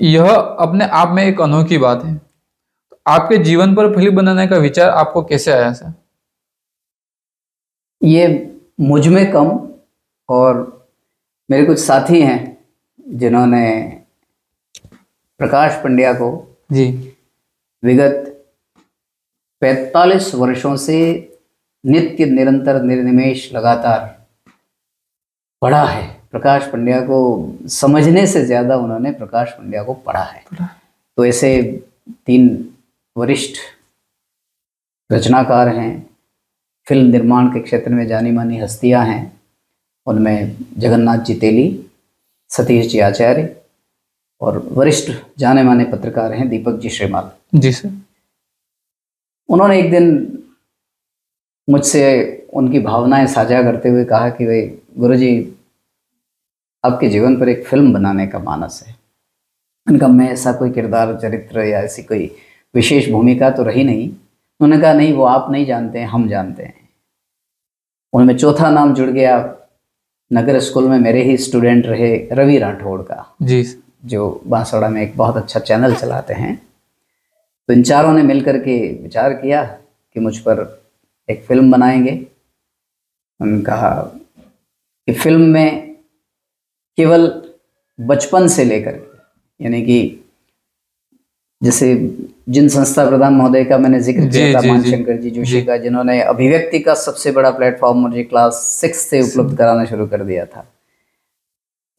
यह अपने आप में एक अनोखी बात है। तो आपके जीवन पर फिल्म बनाने का विचार आपको कैसे आया सर? ये मुझ में कम और मेरे कुछ साथी हैं जिन्होंने प्रकाश पंड्या को जी विगत 45 वर्षों से नित्य निरंतर निर्निमेष लगातार पढ़ा है। प्रकाश पंड्या को समझने से ज़्यादा उन्होंने प्रकाश पंड्या को पढ़ा है। तो ऐसे 3 वरिष्ठ रचनाकार हैं, फिल्म निर्माण के क्षेत्र में जानी मानी हस्तियां हैं। उनमें जगन्नाथ जी तेली, सतीश जी आचार्य और वरिष्ठ जाने माने पत्रकार हैं दीपक जी श्रीमाल। जी सर। उन्होंने एक दिन मुझसे उनकी भावनाएं साझा करते हुए कहा कि भाई गुरुजी, आपके जीवन पर एक फिल्म बनाने का मानस है। उनका मैं ऐसा कोई किरदार चरित्र या ऐसी कोई विशेष भूमिका तो रही नहीं। उन्होंने कहा नहीं, वो आप नहीं जानते हैं, हम जानते हैं। उनमें चौथा नाम जुड़ गया, नगर स्कूल में मेरे ही स्टूडेंट रहे रवि राठौड़ का, जी जो बांसवाड़ा में एक बहुत अच्छा चैनल चलाते हैं। तो इन चारों ने मिलकर के विचार किया कि मुझ पर एक फिल्म बनाएंगे। उन्होंने कहा कि फिल्म में केवल बचपन से लेकर, यानी कि जैसे जिन संस्था प्रधान महोदय का मैंने जिक्र किया था, मानशंकर जी जोशी का, जिन्होंने अभिव्यक्ति का सबसे बड़ा प्लेटफॉर्म मुझे क्लास 6 से उपलब्ध कराना शुरू कर दिया था।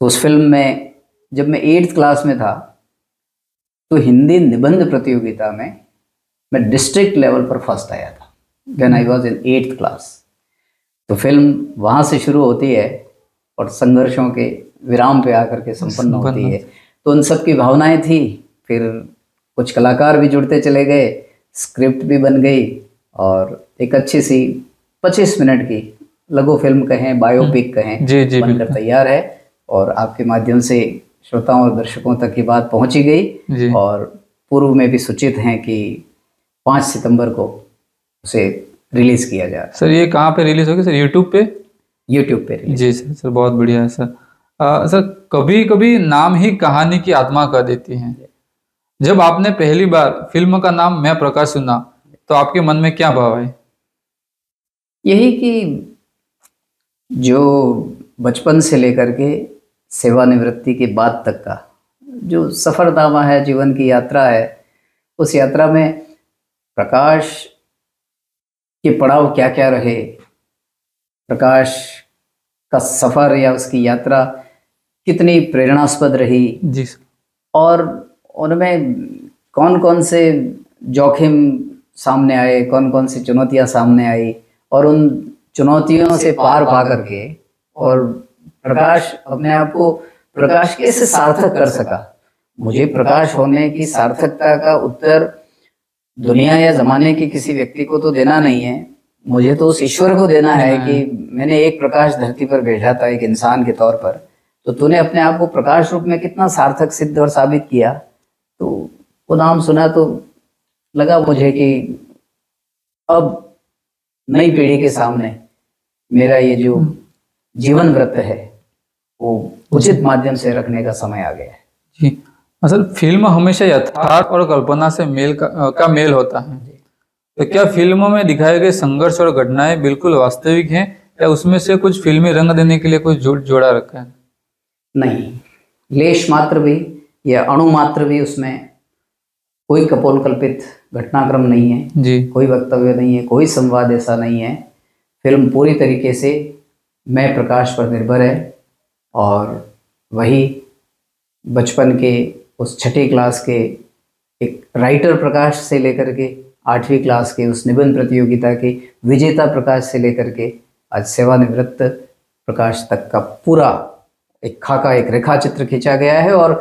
तो उस फिल्म में जब मैं 8th क्लास में था तो हिंदी निबंध प्रतियोगिता में मैं डिस्ट्रिक्ट लेवल पर फर्स्ट आया था, when I was in 8th class. तो फिल्म वहाँ से शुरू होती है और संघर्षों के विराम पे आकर के संपन्न होती है। तो उन सब की भावनाएं थी। फिर कुछ कलाकार भी जुड़ते चले गए, स्क्रिप्ट भी बन गई और एक अच्छी सी 25 मिनट की लघु फिल्म कहें, बायोपिक कहें, बनकर तैयार है। और आपके माध्यम से श्रोताओं और दर्शकों तक की बात पहुंची गई और पूर्व में भी सूचित हैं कि 5 सितंबर को उसे रिलीज किया जाए। सर ये कहाँ पे रिलीज होगी सर? यूट्यूब पे? यूट्यूब पे रिलीज। जी सर, बहुत बढ़िया है सर। सर कभी कभी नाम ही कहानी की आत्मा कह देती है। जब आपने पहली बार फिल्म का नाम मैं प्रकाश सुना तो आपके मन में क्या भाव है? यही कि जो बचपन से लेकर के सेवानिवृत्ति के बाद तक का जो सफरनामा है, जीवन की यात्रा है, उस यात्रा में प्रकाश के पड़ाव क्या क्या रहे, प्रकाश का सफर या उसकी यात्रा कितनी प्रेरणास्पद रही जी, और उनमें कौन कौन से जोखिम सामने आए, कौन कौन सी चुनौतियां सामने आई और उन चुनौतियों से पार पा करके और प्रकाश अपने आप को प्रकाश कैसे सार्थक कर सका। मुझे प्रकाश होने की सार्थकता का उत्तर दुनिया या जमाने के किसी व्यक्ति को तो देना नहीं है, मुझे तो उस ईश्वर को देना है कि मैंने एक प्रकाश धरती पर भेजा था एक इंसान के तौर पर, तो तूने अपने आप को प्रकाश रूप में कितना सार्थक सिद्ध और साबित किया। तो वो नाम सुना तो लगा मुझे कि अब नई पीढ़ी के सामने मेरा ये जो जीवन व्रत है वो उचित माध्यम से रखने का समय आ गया है। जी, असल फिल्म हमेशा यथार्थ और कल्पना से मेल होता है। तो क्या फिल्मों में दिखाए गए संघर्ष और घटनाएं बिल्कुल वास्तविक हैं या उसमें से कुछ फिल्मी रंग देने के लिए कुछ जोड़ा रखा है? नहीं, लेश मात्र भी या अणु मात्र भी उसमें कोई कपोल कल्पित घटनाक्रम नहीं है जी, कोई वक्तव्य नहीं है, कोई संवाद ऐसा नहीं है। फिल्म पूरी तरीके से मैं प्रकाश पर निर्भर है और वही बचपन के उस 6ठी क्लास के एक राइटर प्रकाश से लेकर के 8वीं क्लास के उस निबंध प्रतियोगिता के विजेता प्रकाश से लेकर के आज सेवानिवृत्त प्रकाश तक का पूरा एक खाका, एक रेखा चित्र खींचा गया है। और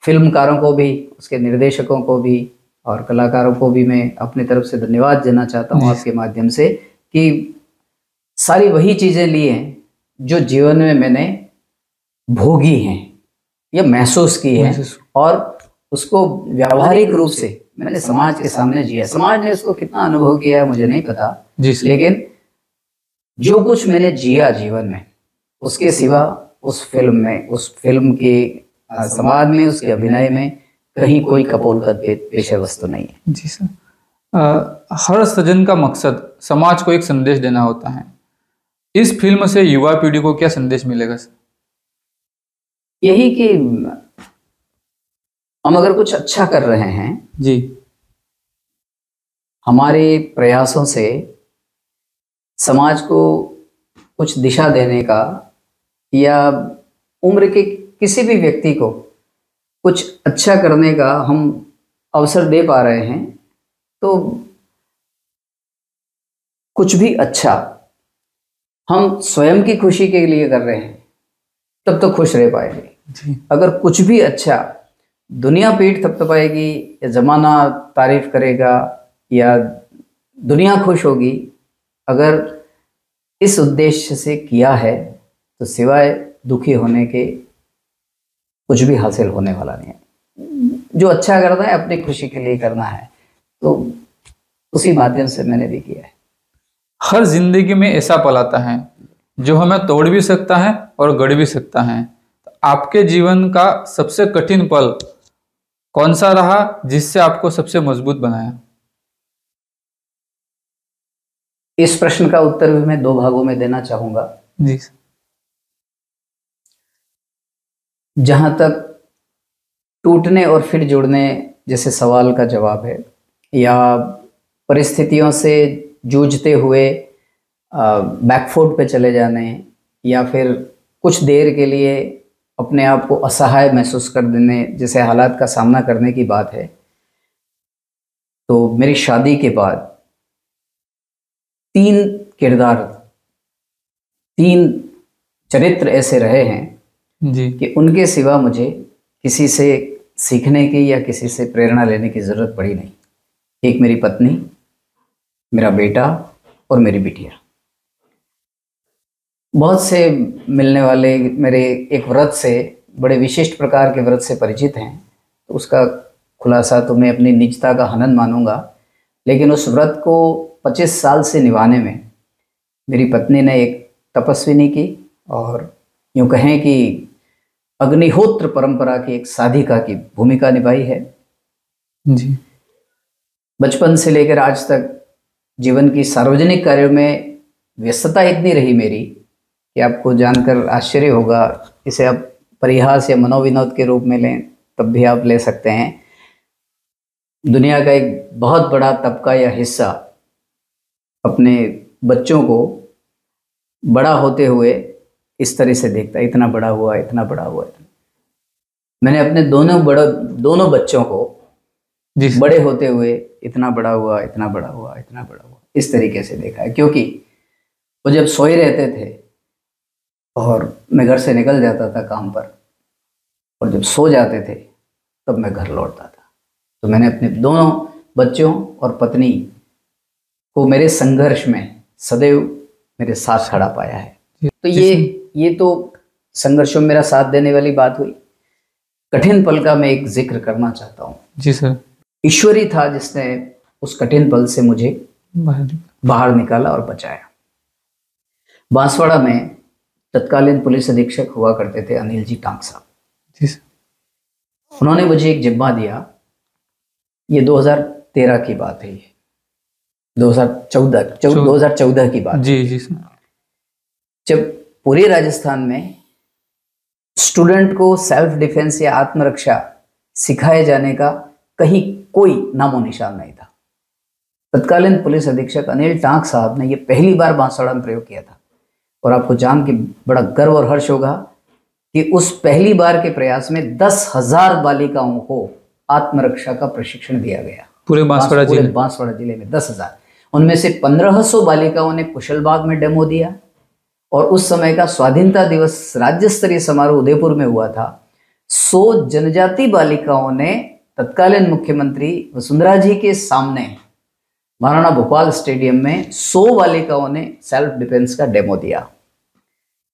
फिल्मकारों को भी, उसके निर्देशकों को भी और कलाकारों को भी मैं अपनी तरफ से धन्यवाद देना चाहता हूँ आपके माध्यम से, कि सारी वही चीज़ें ली हैं जो जीवन में मैंने भोगी हैं या महसूस की है, और उसको व्यावहारिक रूप से मैंने समाज के सामने जिया। समाज ने उसको कितना अनुभव किया है मुझे नहीं पता, लेकिन जो कुछ मैंने जिया जीवन में, उसके सिवा उस फिल्म में, उस फिल्म के समाज में, उसके अभिनय में कहीं कोई कपोलगत विषय वस्तु नहीं है। जी सर, हर सृजन का मकसद समाज को एक संदेश देना होता है। इस फिल्म से युवा पीढ़ी को क्या संदेश मिलेगा सर? यही कि हम अगर कुछ अच्छा कर रहे हैं जी, हमारे प्रयासों से समाज को कुछ दिशा देने का, या उम्र के किसी भी व्यक्ति को कुछ अच्छा करने का हम अवसर दे पा रहे हैं, तो कुछ भी अच्छा हम स्वयं की खुशी के लिए कर रहे हैं तब तो खुश रह पाएंगे जी। अगर कुछ भी अच्छा दुनिया पीठ थपथपाएगी या जमाना तारीफ करेगा या दुनिया खुश होगी, अगर इस उद्देश्य से किया है तो सिवाय दुखी होने के कुछ भी हासिल होने वाला नहीं है। जो अच्छा करना है अपनी खुशी के लिए करना है, तो उसी माध्यम से मैंने भी किया है। हर जिंदगी में ऐसा पल आता है जो हमें तोड़ भी सकता है और गढ़ भी सकता है। तो आपके जीवन का सबसे कठिन पल कौन सा रहा जिससे आपको सबसे मजबूत बनाया? इस प्रश्न का उत्तर भी मैं 2 भागों में देना चाहूंगा। जी। जहां तक टूटने और फिर जुड़ने जैसे सवाल का जवाब है, या परिस्थितियों से जूझते हुए बैकफुट पे चले जाने, या फिर कुछ देर के लिए अपने आप को असहाय महसूस कर देने जैसे हालात का सामना करने की बात है, तो मेरी शादी के बाद 3 किरदार, 3 चरित्र ऐसे रहे हैं जी। कि उनके सिवा मुझे किसी से सीखने की या किसी से प्रेरणा लेने की ज़रूरत पड़ी नहीं। एक मेरी पत्नी, मेरा बेटा और मेरी बिटिया। बहुत से मिलने वाले मेरे एक व्रत से, बड़े विशिष्ट प्रकार के व्रत से परिचित हैं, तो उसका खुलासा तो मैं अपनी निजता का हनन मानूंगा, लेकिन उस व्रत को 25 साल से निभाने में मेरी पत्नी ने एक तपस्विनी की, और यूँ कहें कि अग्निहोत्र परंपरा की एक साधिका की भूमिका निभाई है। जी। बचपन से लेकर आज तक जीवन की सार्वजनिक कार्यों में व्यस्तता इतनी रही मेरी कि आपको जानकर आश्चर्य होगा। इसे आप परिहास या मनोविनोद के रूप में लें तब भी आप ले सकते हैं। दुनिया का एक बहुत बड़ा तबका या हिस्सा अपने बच्चों को बड़ा होते हुए इस तरह से देखता है, इतना बड़ा हुआ, इतना बड़ा हुआ। मैंने अपने दोनों बच्चों को बड़े होते हुए इतना बड़ा हुआ, इतना बड़ा हुआ, इतना बड़ा हुआ, इस तरीके से देखा है। क्योंकि वो जब सोए रहते थे और मैं घर से निकल जाता था काम पर, और जब सो जाते थे तब मैं घर लौटता था, तो मैंने अपने दोनों बच्चों और पत्नी को मेरे संघर्ष में सदैव मेरे साथ खड़ा पाया है। तो ये तो संघर्षों में मेरा साथ देने वाली बात हुई। कठिन पल का मैं एक जिक्र करना चाहता हूँ। जी सर। ईश्वर ही था जिसने उस कठिन पल से मुझे बाहर निकाला और बचाया। बांसवाड़ा में तत्कालीन पुलिस अधीक्षक हुआ करते थे अनिल जी टांक साहब। जी सर। उन्होंने मुझे एक जिम्मा दिया। ये 2013 की बात है, ये 2014 की बात। जी जी सर। जब पूरे राजस्थान में स्टूडेंट को सेल्फ डिफेंस या आत्मरक्षा सिखाए जाने का कहीं कोई नामो निशान नहीं था, तत्कालीन पुलिस अधीक्षक अनिल टांक साहब ने ये पहली बार बांसवाड़ा में प्रयोग किया था। और आपको जान के बड़ा गर्व और हर्ष होगा कि उस पहली बार के प्रयास में 10,000 बालिकाओं को आत्मरक्षा का प्रशिक्षण दिया गया। पूरे बांसवाड़ा पूरे जिले बांसवाड़ा जिले में 10,000। उनमें से 1500 बालिकाओं ने कुशलबाग में डेमो दिया, और उस समय का स्वाधीनता दिवस राज्य स्तरीय समारोह उदयपुर में हुआ था। 100 जनजाति बालिकाओं ने तत्कालीन मुख्यमंत्री वसुंधरा जी के सामने महाराणा भोपाल स्टेडियम में 100 बालिकाओं ने सेल्फ डिफेंस का डेमो दिया।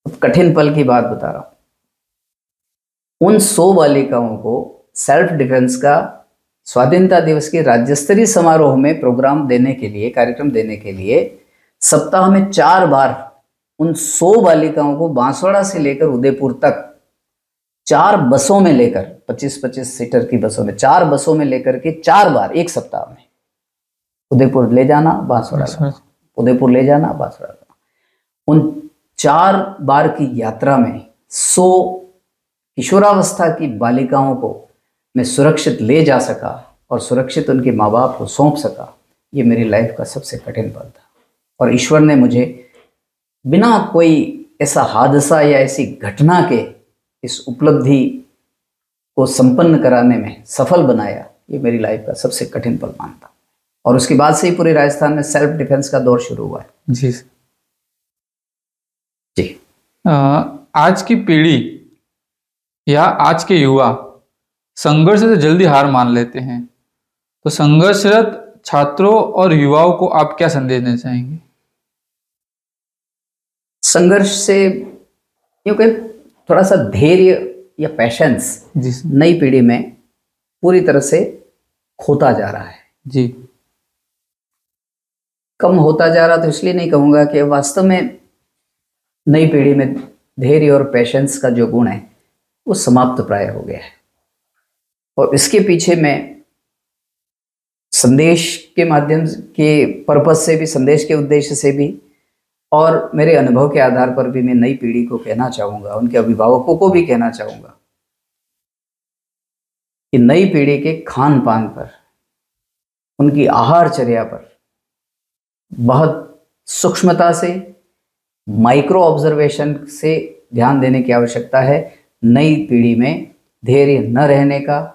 अब कठिन पल की बात बता रहा हूं, उन 100 बालिकाओं को सेल्फ डिफेंस का स्वाधीनता दिवस के राज्य स्तरीय समारोह में प्रोग्राम देने के लिए, कार्यक्रम देने के लिए सप्ताह में 4 बार उन 100 बालिकाओं को बांसवाड़ा से लेकर उदयपुर तक 4 बसों में लेकर, 25-25 सीटर की बसों में, 4 बसों में लेकर के 4 बार एक सप्ताह में उदयपुर ले जाना, बांसवाड़ा, उदयपुर ले जाना, बांसवाड़ा। उन 4 बार की यात्रा में 100 किशोरावस्था की बालिकाओं को मैं सुरक्षित ले जा सका और सुरक्षित उनके माँ बाप को सौंप सका। ये मेरी लाइफ का सबसे कठिन पल था, और ईश्वर ने मुझे बिना कोई ऐसा हादसा या ऐसी घटना के इस उपलब्धि को संपन्न कराने में सफल बनाया। ये मेरी लाइफ का सबसे कठिन पल मानता हूँ। और उसके बाद से ही पूरे राजस्थान में सेल्फ डिफेंस का दौर शुरू हुआ है। जी जी। आज की पीढ़ी या आज के युवा संघर्ष से जल्दी हार मान लेते हैं, तो संघर्षरत छात्रों और युवाओं को आप क्या संदेश देना चाहेंगे? संघर्ष से यूँ कहें थोड़ा सा धैर्य या पैशंस नई पीढ़ी में पूरी तरह से खोता जा रहा है। जी। कम होता जा रहा, तो इसलिए नहीं कहूँगा कि वास्तव में नई पीढ़ी में धैर्य और पेशेंस का जो गुण है वो समाप्त प्राय हो गया है। और इसके पीछे मैं संदेश के माध्यम के पर्पज से भी, संदेश के उद्देश्य से भी, और मेरे अनुभव के आधार पर भी मैं नई पीढ़ी को कहना चाहूँगा, उनके अभिभावकों को भी कहना चाहूँगा कि नई पीढ़ी के खान पान पर, उनकी आहारचर्या पर बहुत सूक्ष्मता से, माइक्रो ऑब्जर्वेशन से ध्यान देने की आवश्यकता है। नई पीढ़ी में धैर्य न रहने का,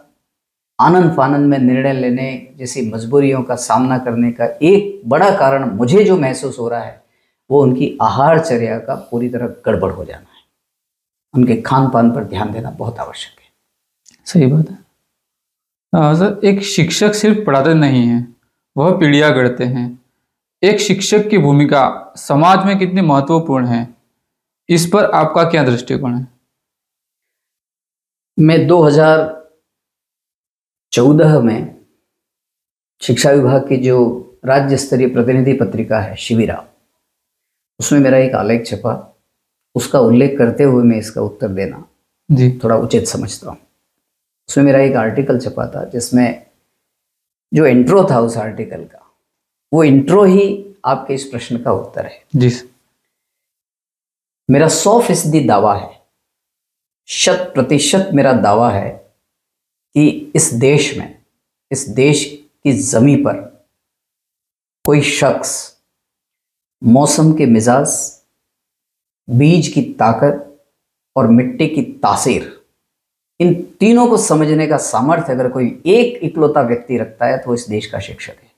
आनंद फानंद में निर्णय लेने जैसी मजबूरियों का सामना करने का एक बड़ा कारण मुझे जो महसूस हो रहा है वो उनकी आहारचर्या का पूरी तरह गड़बड़ हो जाना है। उनके खान पान पर ध्यान देना बहुत आवश्यक है। सही बात है सर। एक शिक्षक सिर्फ पढ़ाते नहीं हैं, वह पीढ़ियाँ गढ़ते हैं। एक शिक्षक की भूमिका समाज में कितनी महत्वपूर्ण है, इस पर आपका क्या दृष्टिकोण है? मैं 2014 में शिक्षा विभाग की जो राज्य स्तरीय प्रतिनिधि पत्रिका है शिविरा, उसमें मेरा एक आलेख छपा। उसका उल्लेख करते हुए मैं इसका उत्तर देना जी थोड़ा उचित समझता हूँ। उसमें मेरा एक आर्टिकल छपा था जिसमें जो इंट्रो था उस आर्टिकल का, वो इंट्रो ही आपके इस प्रश्न का उत्तर है। जी। मेरा 100% दावा है, 100% मेरा दावा है कि इस देश में, इस देश की जमीन पर कोई शख्स मौसम के मिजाज, बीज की ताकत और मिट्टी की तासीर, इन तीनों को समझने का सामर्थ्य अगर कोई एक इकलौता व्यक्ति रखता है तो इस देश का शिक्षक है।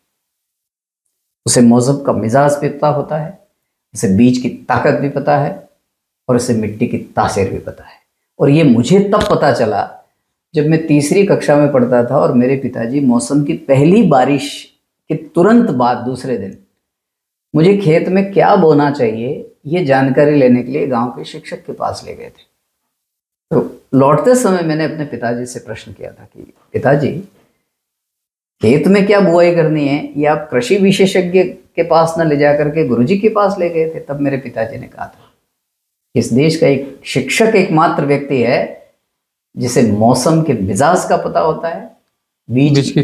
उसे मौसम का मिजाज भी पता होता है, उसे बीज की ताकत भी पता है, और उसे मिट्टी की तासीर भी पता है। और ये मुझे तब पता चला जब मैं 3री कक्षा में पढ़ता था और मेरे पिताजी मौसम की पहली बारिश के तुरंत बाद दूसरे दिन मुझे खेत में क्या बोना चाहिए ये जानकारी लेने के लिए गांव के शिक्षक के पास ले गए थे। तो लौटते समय मैंने अपने पिताजी से प्रश्न किया था कि पिताजी, खेत में क्या बुआई करनी है, ये आप कृषि विशेषज्ञ के पास न ले जाकर के गुरुजी के पास ले गए थे। तब मेरे पिताजी ने कहा था, इस देश का एक शिक्षक एकमात्र व्यक्ति है जिसे मौसम के मिजाज का पता होता है, बीज की।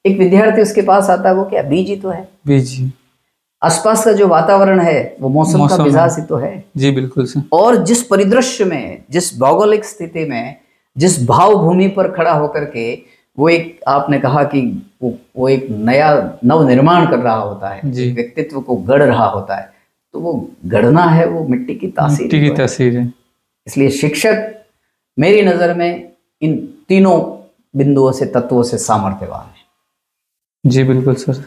एक विद्यार्थी उसके पास आता है, वो क्या बीज ही तो है, बीज। आसपास का जो वातावरण है वो मौसम का मिजाज ही तो है। जी बिल्कुल सर। और जिस परिदृश्य में, जिस भौगोलिक स्थिति में, जिस भाव भूमि पर खड़ा होकर के वो एक, आपने कहा कि वो एक नया नव निर्माण कर रहा होता है, व्यक्तित्व को गढ़ रहा होता है, तो वो गढ़ना है वो मिट्टी की तासीर है। इसलिए शिक्षक मेरी नज़र में इन तीनों बिंदुओं से, तत्वों से सामर्थ्यवान है। जी बिल्कुल सर।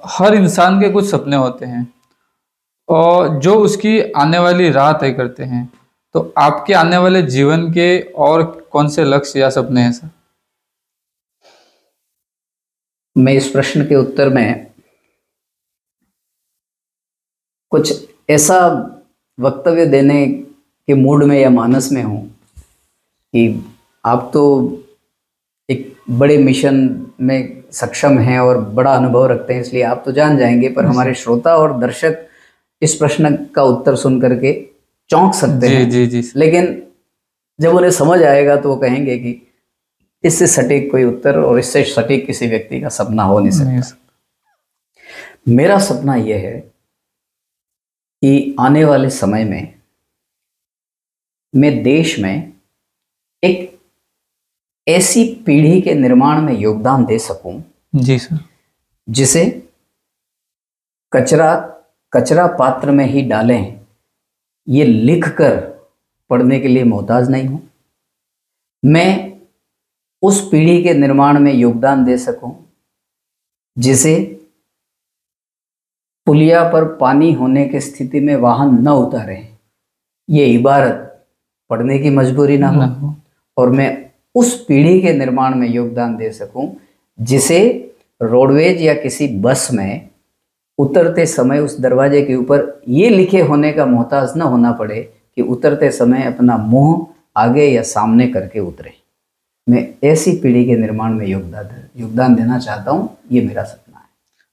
हर इंसान के कुछ सपने होते हैं और जो उसकी आने वाली राह तय करते हैं। तो आपके आने वाले जीवन के और कौन से लक्ष्य या सपने हैं सर? मैं इस प्रश्न के उत्तर में कुछ ऐसा वक्तव्य देने के मूड में या मानस में हूँ कि आप तो एक बड़े मिशन में सक्षम हैं और बड़ा अनुभव रखते हैं, इसलिए आप तो जान जाएंगे, पर हमारे श्रोता और दर्शक इस प्रश्न का उत्तर सुन करके चौंक सकते जी हैं। जी जी सर। लेकिन जब उन्हें समझ आएगा तो वो कहेंगे कि इससे सटीक कोई उत्तर और इससे सटीक किसी व्यक्ति का सपना हो नहीं नहीं सकता। सर। मेरा सपना यह है कि आने वाले समय में मैं देश में एक ऐसी पीढ़ी के निर्माण में योगदान दे सकूं जी सर। जिसे कचरा कचरा पात्र में ही डालें ये लिखकर पढ़ने के लिए मोहताज नहीं हूं। मैं उस पीढ़ी के निर्माण में योगदान दे सकूं जिसे पुलिया पर पानी होने की स्थिति में वाहन न उतारें ये इबारत पढ़ने की मजबूरी ना हो, और मैं उस पीढ़ी के निर्माण में योगदान दे सकूं जिसे रोडवेज या किसी बस में उतरते समय उस दरवाजे के ऊपर ये लिखे होने का मोहताज न होना पड़े कि उतरते समय अपना मुंह आगे या सामने करके उतरे। मैं ऐसी पीढ़ी के निर्माण में योगदान देना चाहता हूँ, ये मेरा सपना है।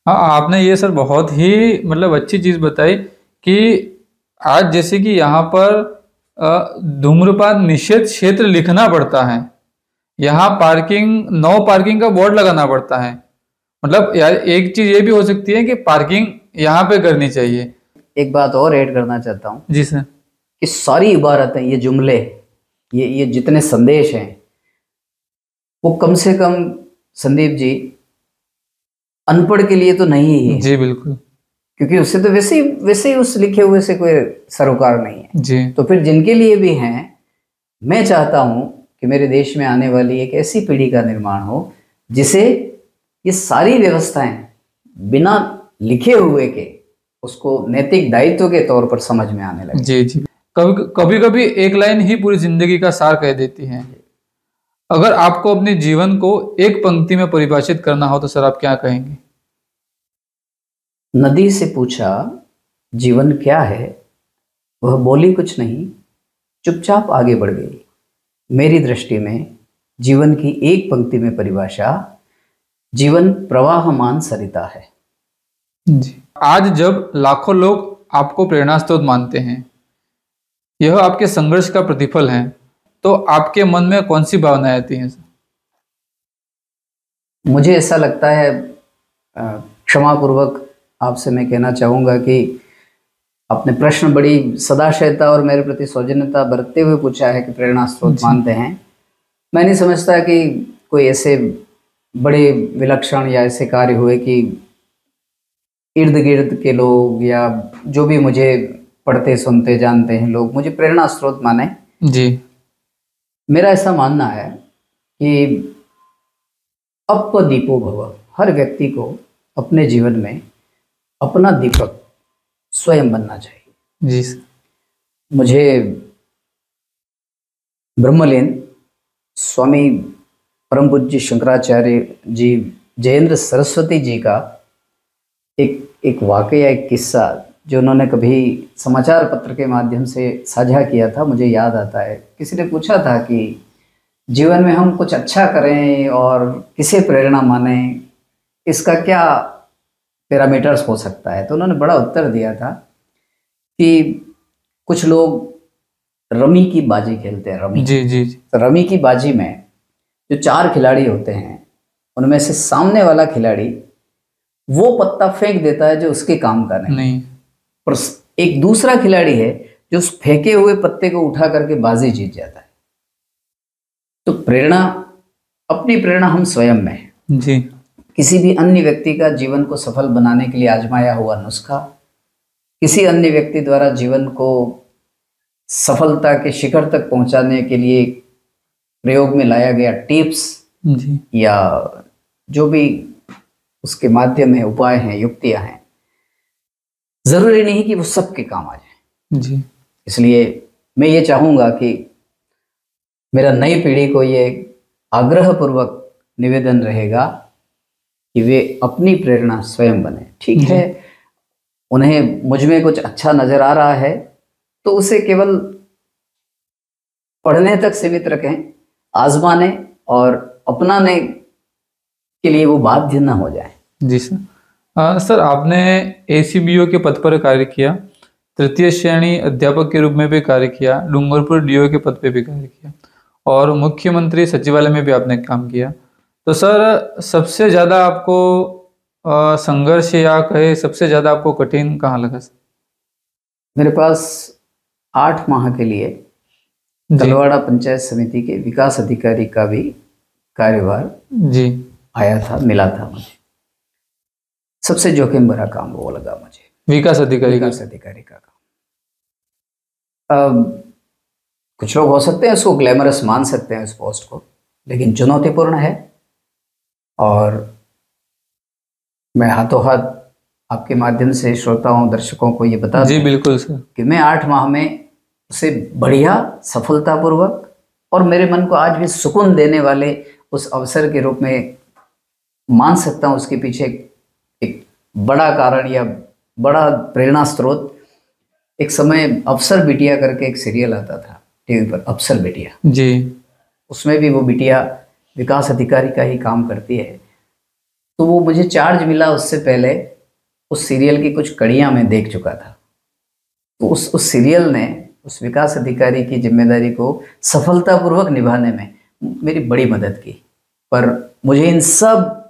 हाँ, आपने ये सर बहुत ही मतलब अच्छी चीज़ बताई कि आज जैसे कि यहाँ पर धूम्रपान निषेध क्षेत्र लिखना पड़ता है, यहाँ पार्किंग नो पार्किंग का बोर्ड लगाना पड़ता है। मतलब यार एक चीज ये भी हो सकती है कि पार्किंग यहाँ पे करनी चाहिए। एक बात और ऐड करना चाहता हूँ जी सर। कि सारी इबारतें, ये जुमले, ये जितने संदेश हैं, वो कम से कम संदीप जी अनपढ़ के लिए तो नहीं ही है। जी बिल्कुल। क्योंकि उससे तो वैसे ही उस लिखे हुए से कोई सरोकार नहीं है। जी। तो फिर जिनके लिए भी हैं, मैं चाहता हूँ कि मेरे देश में आने वाली एक ऐसी पीढ़ी का निर्माण हो जिसे ये सारी व्यवस्थाएं बिना लिखे हुए के उसको नैतिक दायित्व के तौर पर समझ में आने लगे। जी जी। कभी कभी एक लाइन ही पूरी जिंदगी का सार कह देती है। अगर आपको अपने जीवन को एक पंक्ति में परिभाषित करना हो तो सर आप क्या कहेंगे? नदी से पूछा जीवन क्या है, वह बोली कुछ नहीं, चुपचाप आगे बढ़ गई। मेरी दृष्टि में जीवन की एक पंक्ति में परिभाषा जीवन प्रवाहमान सरिता है। जी। आज जब लाखों लोग आपको प्रेरणा स्रोत मानते हैं, यह आपके संघर्ष का प्रतिफल है, तो आपके मन में कौन सी भावनाएं आती हैं? मुझे ऐसा लगता है, क्षमापूर्वक आपसे मैं कहना चाहूँगा कि आपने प्रश्न बड़ी सदाशयता और मेरे प्रति सौजन्यता बरतते हुए पूछा है कि प्रेरणा स्रोत मानते हैं। मैं नहीं समझता कि कोई ऐसे बड़े विलक्षण या ऐसे कार्य हुए कि इर्द गिर्द के लोग या जो भी मुझे पढ़ते सुनते जानते हैं लोग मुझे प्रेरणा स्रोत माने। जी। मेरा ऐसा मानना है कि अपदीपो भव, हर व्यक्ति को अपने जीवन में अपना दीपक स्वयं बनना चाहिए। जी। मुझे ब्रह्मलीन स्वामी परम पूज्य शंकराचार्य जी, जयेंद्र सरस्वती जी का एक वाकया, एक किस्सा जो उन्होंने कभी समाचार पत्र के माध्यम से साझा किया था, मुझे याद आता है। किसी ने पूछा था कि जीवन में हम कुछ अच्छा करें और किसे प्रेरणा माने, इसका क्या पैरामीटर्स हो सकता है? तो उन्होंने बड़ा उत्तर दिया था कि कुछ लोग रमी की बाजी खेलते हैं। रमी। जी जी जी। तो रमी की बाजी में जो 4 खिलाड़ी होते हैं, उनमें से सामने वाला खिलाड़ी वो पत्ता फेंक देता है जो उसके काम का नहीं, पर एक दूसरा खिलाड़ी है जो उस फेंके हुए पत्ते को उठा करके बाजी जीत जाता है। तो प्रेरणा, अपनी प्रेरणा हम स्वयं में है। जी। किसी भी अन्य व्यक्ति का जीवन को सफल बनाने के लिए आजमाया हुआ नुस्खा, किसी अन्य व्यक्ति द्वारा जीवन को सफलता के शिखर तक पहुंचाने के लिए प्रयोग में लाया गया टिप्स, जी। या जो भी उसके माध्यम है, उपाय हैं, युक्तियां हैं, जरूरी नहीं कि वो सबके काम आ जाए। जी इसलिए मैं ये चाहूंगा कि मेरा नई पीढ़ी को ये आग्रह पूर्वक निवेदन रहेगा कि वे अपनी प्रेरणा स्वयं बने। ठीक जी। है, उन्हें मुझ में कुछ अच्छा नजर आ रहा है तो उसे केवल पढ़ने तक सीमित रखें, आजमाने और अपनाने के लिए वो बाध्य न हो जाए। जी सर। सर आपने ACBO के पद पर कार्य किया, तृतीय श्रेणी अध्यापक के रूप में भी कार्य किया, डूंगरपुर DO के पद पे भी कार्य किया और मुख्यमंत्री सचिवालय में भी आपने काम किया। तो सर सबसे ज़्यादा आपको संघर्ष या कहे सबसे ज़्यादा आपको कठिन कहाँ लगा सर? मेरे पास 8 माह के लिए जी तलवाड़ा पंचायत समिति के विकास अधिकारी का भी कार्यभार जी आया था, मिला था मुझे। सबसे जोखिम भरा काम वो लगा मुझे, विकास अधिकारी का। विकास अधिकारी का काम। कुछ लोग हो सकते हैं उसको ग्लैमरस मान सकते हैं उस पोस्ट को, लेकिन चुनौतीपूर्ण है। और मैं हाथों हाथ आपके माध्यम से श्रोताओं, दर्शकों को ये बता जी दूं बिल्कुल सर। कि मैं 8 माह में उसे बढ़िया, सफलतापूर्वक और मेरे मन को आज भी सुकून देने वाले उस अवसर के रूप में मान सकता हूँ। उसके पीछे एक बड़ा कारण या बड़ा प्रेरणा स्रोत, एक समय अफसर बिटिया करके एक सीरियल आता था टीवी पर, अफसर बिटिया। जी उसमें भी वो बिटिया विकास अधिकारी का ही काम करती है। तो वो मुझे चार्ज मिला उससे पहले उस सीरियल की कुछ कड़ियाँ मैं देख चुका था। तो उस सीरियल ने उस विकास अधिकारी की जिम्मेदारी को सफलतापूर्वक निभाने में मेरी बड़ी मदद की। पर मुझे इन सब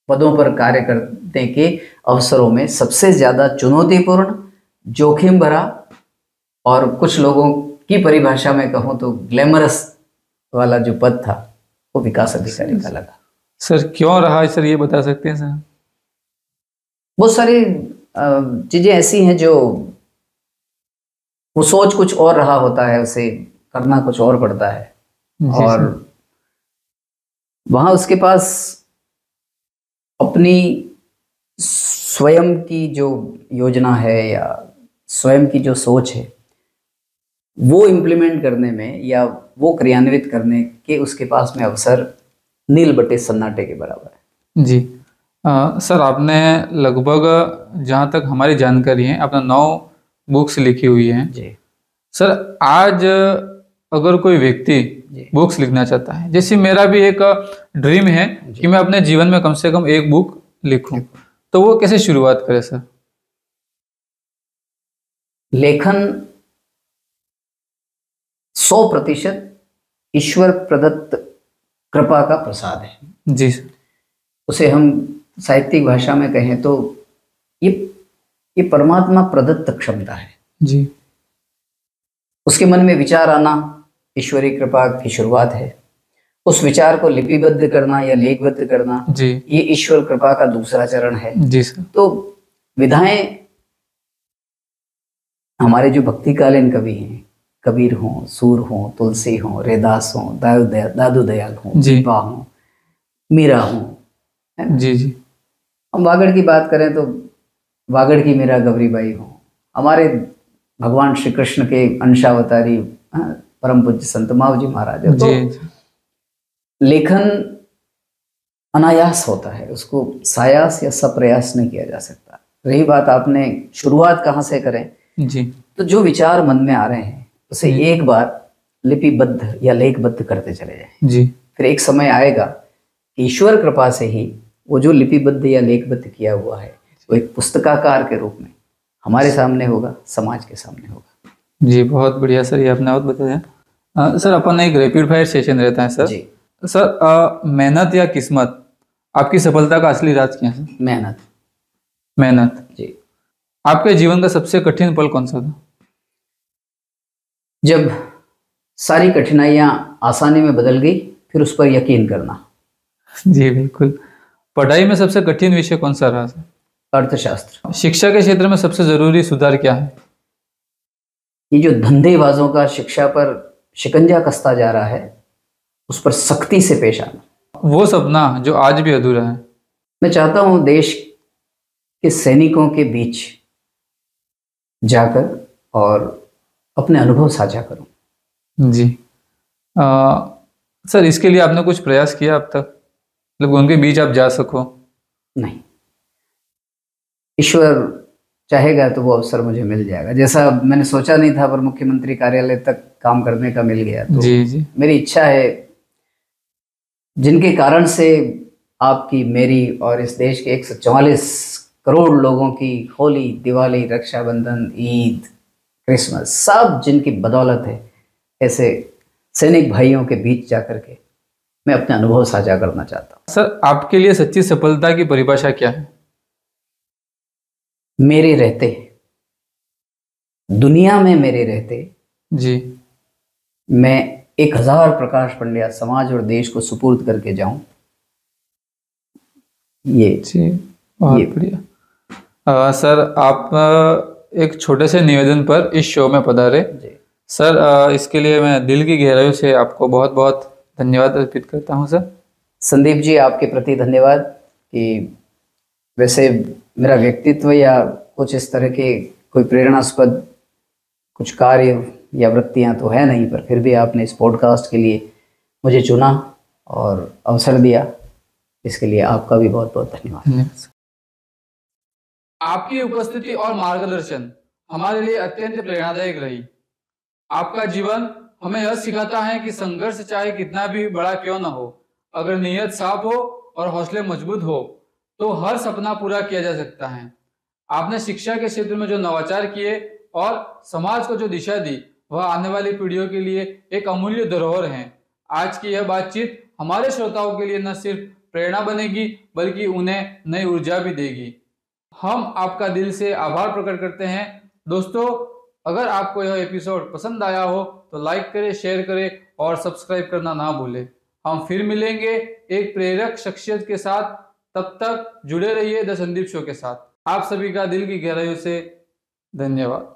पदों पर कार्य करने के अवसरों में सबसे ज़्यादा चुनौतीपूर्ण, जोखिम भरा और कुछ लोगों की परिभाषा में कहूँ तो ग्लैमरस वाला जो पद था वो विकास अधिकारी का लगा। सर क्यों रहा है सर, ये बता सकते हैं सर? बहुत सारी चीज़ें ऐसी हैं जो वो सोच कुछ और रहा होता है, उसे करना कुछ और पड़ता है। जी और सर। वहाँ उसके पास अपनी स्वयं की जो योजना है या स्वयं की जो सोच है वो इम्प्लीमेंट करने में या वो क्रियान्वित करने के उसके पास में अवसर नील बटे सन्नाटे के बराबर है। जी सर आपने लगभग जहाँ तक हमारी जानकारी है अपना 9 बुक्स लिखी हुई हैं। जी सर आज अगर कोई व्यक्ति जी बुक्स लिखना चाहता है, जैसे मेरा भी एक ड्रीम है कि मैं अपने जीवन में कम से कम एक बुक लिखूं, तो वो कैसे शुरुआत करे सर? लेखन 100% ईश्वर प्रदत्त कृपा का प्रसाद है। जी सर। उसे हम साहित्यिक भाषा में कहें तो ये परमात्मा प्रदत्त क्षमता है। जी उसके मन में विचार आना ईश्वरीय कृपा की शुरुआत है। उस विचार को लिपिबद्ध करना या लेखबद्ध करना जी ये ईश्वर कृपा का दूसरा चरण है। जी सर। तो विधाएं हमारे जो भक्तिकालीन कवि हैं, कबीर हों, सूर हों, तुलसी हों, रैदास हों, दादू दयाल हों, जी। दीपा हों, मीरा हों, है ना? जी जी हम वागड़ की बात करें तो वागड़ की मीरा गौरीबाई हों, हमारे भगवान श्री कृष्ण के अंशावतारी परम पूज्य संत माव जी महाराज हो। तो जी लेखन अनायास होता है, उसको सायास या सप्रयास नहीं किया जा सकता। रही बात आपने शुरुआत कहाँ से करें, जी तो जो विचार मन में आ रहे हैं उसे एक बार लिपिबद्ध या लेखबद्ध करते चले जाएं। जी फिर एक समय आएगा कि ईश्वर कृपा से ही वो जो लिपिबद्ध या लेखबद्ध किया हुआ है वो एक पुस्तकाकार के रूप में हमारे सामने होगा, समाज के सामने होगा। जी बहुत बढ़िया सर, ये आपने बहुत बताया। सर अपन एक रैपिड फायर सेशन रहता है सर। जी। सर मेहनत या किस्मत, आपकी सफलता का असली राज क्या है? मेहनत। मेहनत। जी। आपके जीवन का सबसे कठिन पल कौन सा था? जब सारी कठिनाइयां आसानी में बदल गई, फिर उस पर यकीन करना। जी बिल्कुल। पढ़ाई में सबसे कठिन विषय कौन सा रहा सर? अर्थशास्त्र। शिक्षा के क्षेत्र में सबसे जरूरी सुधार क्या है? ये जो धंधेबाजों का शिक्षा पर शिकंजा कसता जा रहा है उस पर सख्ती से पेश आना। वो सपना जो आज भी अधूरा है। मैं चाहता हूँ देश के सैनिकों के बीच जाकर और अपने अनुभव साझा करूं। जी। सर, इसके लिए आपने कुछ प्रयास किया अब तक, मतलब उनके बीच आप जा सको? नहीं, ईश्वर चाहेगा तो वो अवसर मुझे मिल जाएगा। जैसा मैंने सोचा नहीं था, पर मुख्यमंत्री कार्यालय तक काम करने का मिल गया, तो जी जी। मेरी इच्छा है जिनके कारण से आपकी, मेरी और इस देश के 144 करोड़ लोगों की होली, दिवाली, रक्षाबंधन, ईद, क्रिसमस, सब जिनकी बदौलत है, ऐसे सैनिक भाइयों के बीच जाकर के मैं अपने अनुभव साझा करना चाहता हूँ। सर, आपके लिए सच्ची सफलता की परिभाषा क्या है? मेरे रहते, दुनिया में मेरे रहते, जी मैं 1000 प्रकाश पंड्या समाज और देश को सुपुर्द करके जाऊं। जी, बहुत बढ़िया। सर, आप एक छोटे से निवेदन पर इस शो में पधारे। जी। सर, इसके लिए मैं दिल की गहराइयों से आपको बहुत बहुत धन्यवाद अर्पित करता हूं सर। संदीप जी, आपके प्रति धन्यवाद। कि वैसे मेरा व्यक्तित्व या कुछ इस तरह के कोई प्रेरणास्पद कुछ कार्य या वृत्तियां तो है नहीं, पर फिर भी आपने इस पॉडकास्ट के लिए मुझे चुना और अवसर दिया, इसके लिए आपका भी बहुत बहुत धन्यवाद। आपकी उपस्थिति और मार्गदर्शन हमारे लिए अत्यंत प्रेरणादायक रही। आपका जीवन हमें यह सिखाता है कि संघर्ष चाहे कितना भी बड़ा क्यों ना हो, अगर नीयत साफ हो और हौसले मजबूत हो तो हर सपना पूरा किया जा सकता है। आपने शिक्षा के क्षेत्र में जो नवाचार किए और समाज को जो दिशा दी, वह आने वाली पीढ़ियों के लिए एक अमूल्य धरोहर है। आज की यह बातचीत हमारे श्रोताओं के लिए न सिर्फ प्रेरणा बनेगी, बल्कि उन्हें नई ऊर्जा भी देगी। हम आपका दिल से आभार प्रकट करते हैं। दोस्तों, अगर आपको यह एपिसोड पसंद आया हो तो लाइक करें, शेयर करें और सब्सक्राइब करना ना भूलें। हम फिर मिलेंगे एक प्रेरक शख्सियत के साथ। तब तक जुड़े रहिए द संदीप शो के साथ। आप सभी का दिल की गहराइयों से धन्यवाद।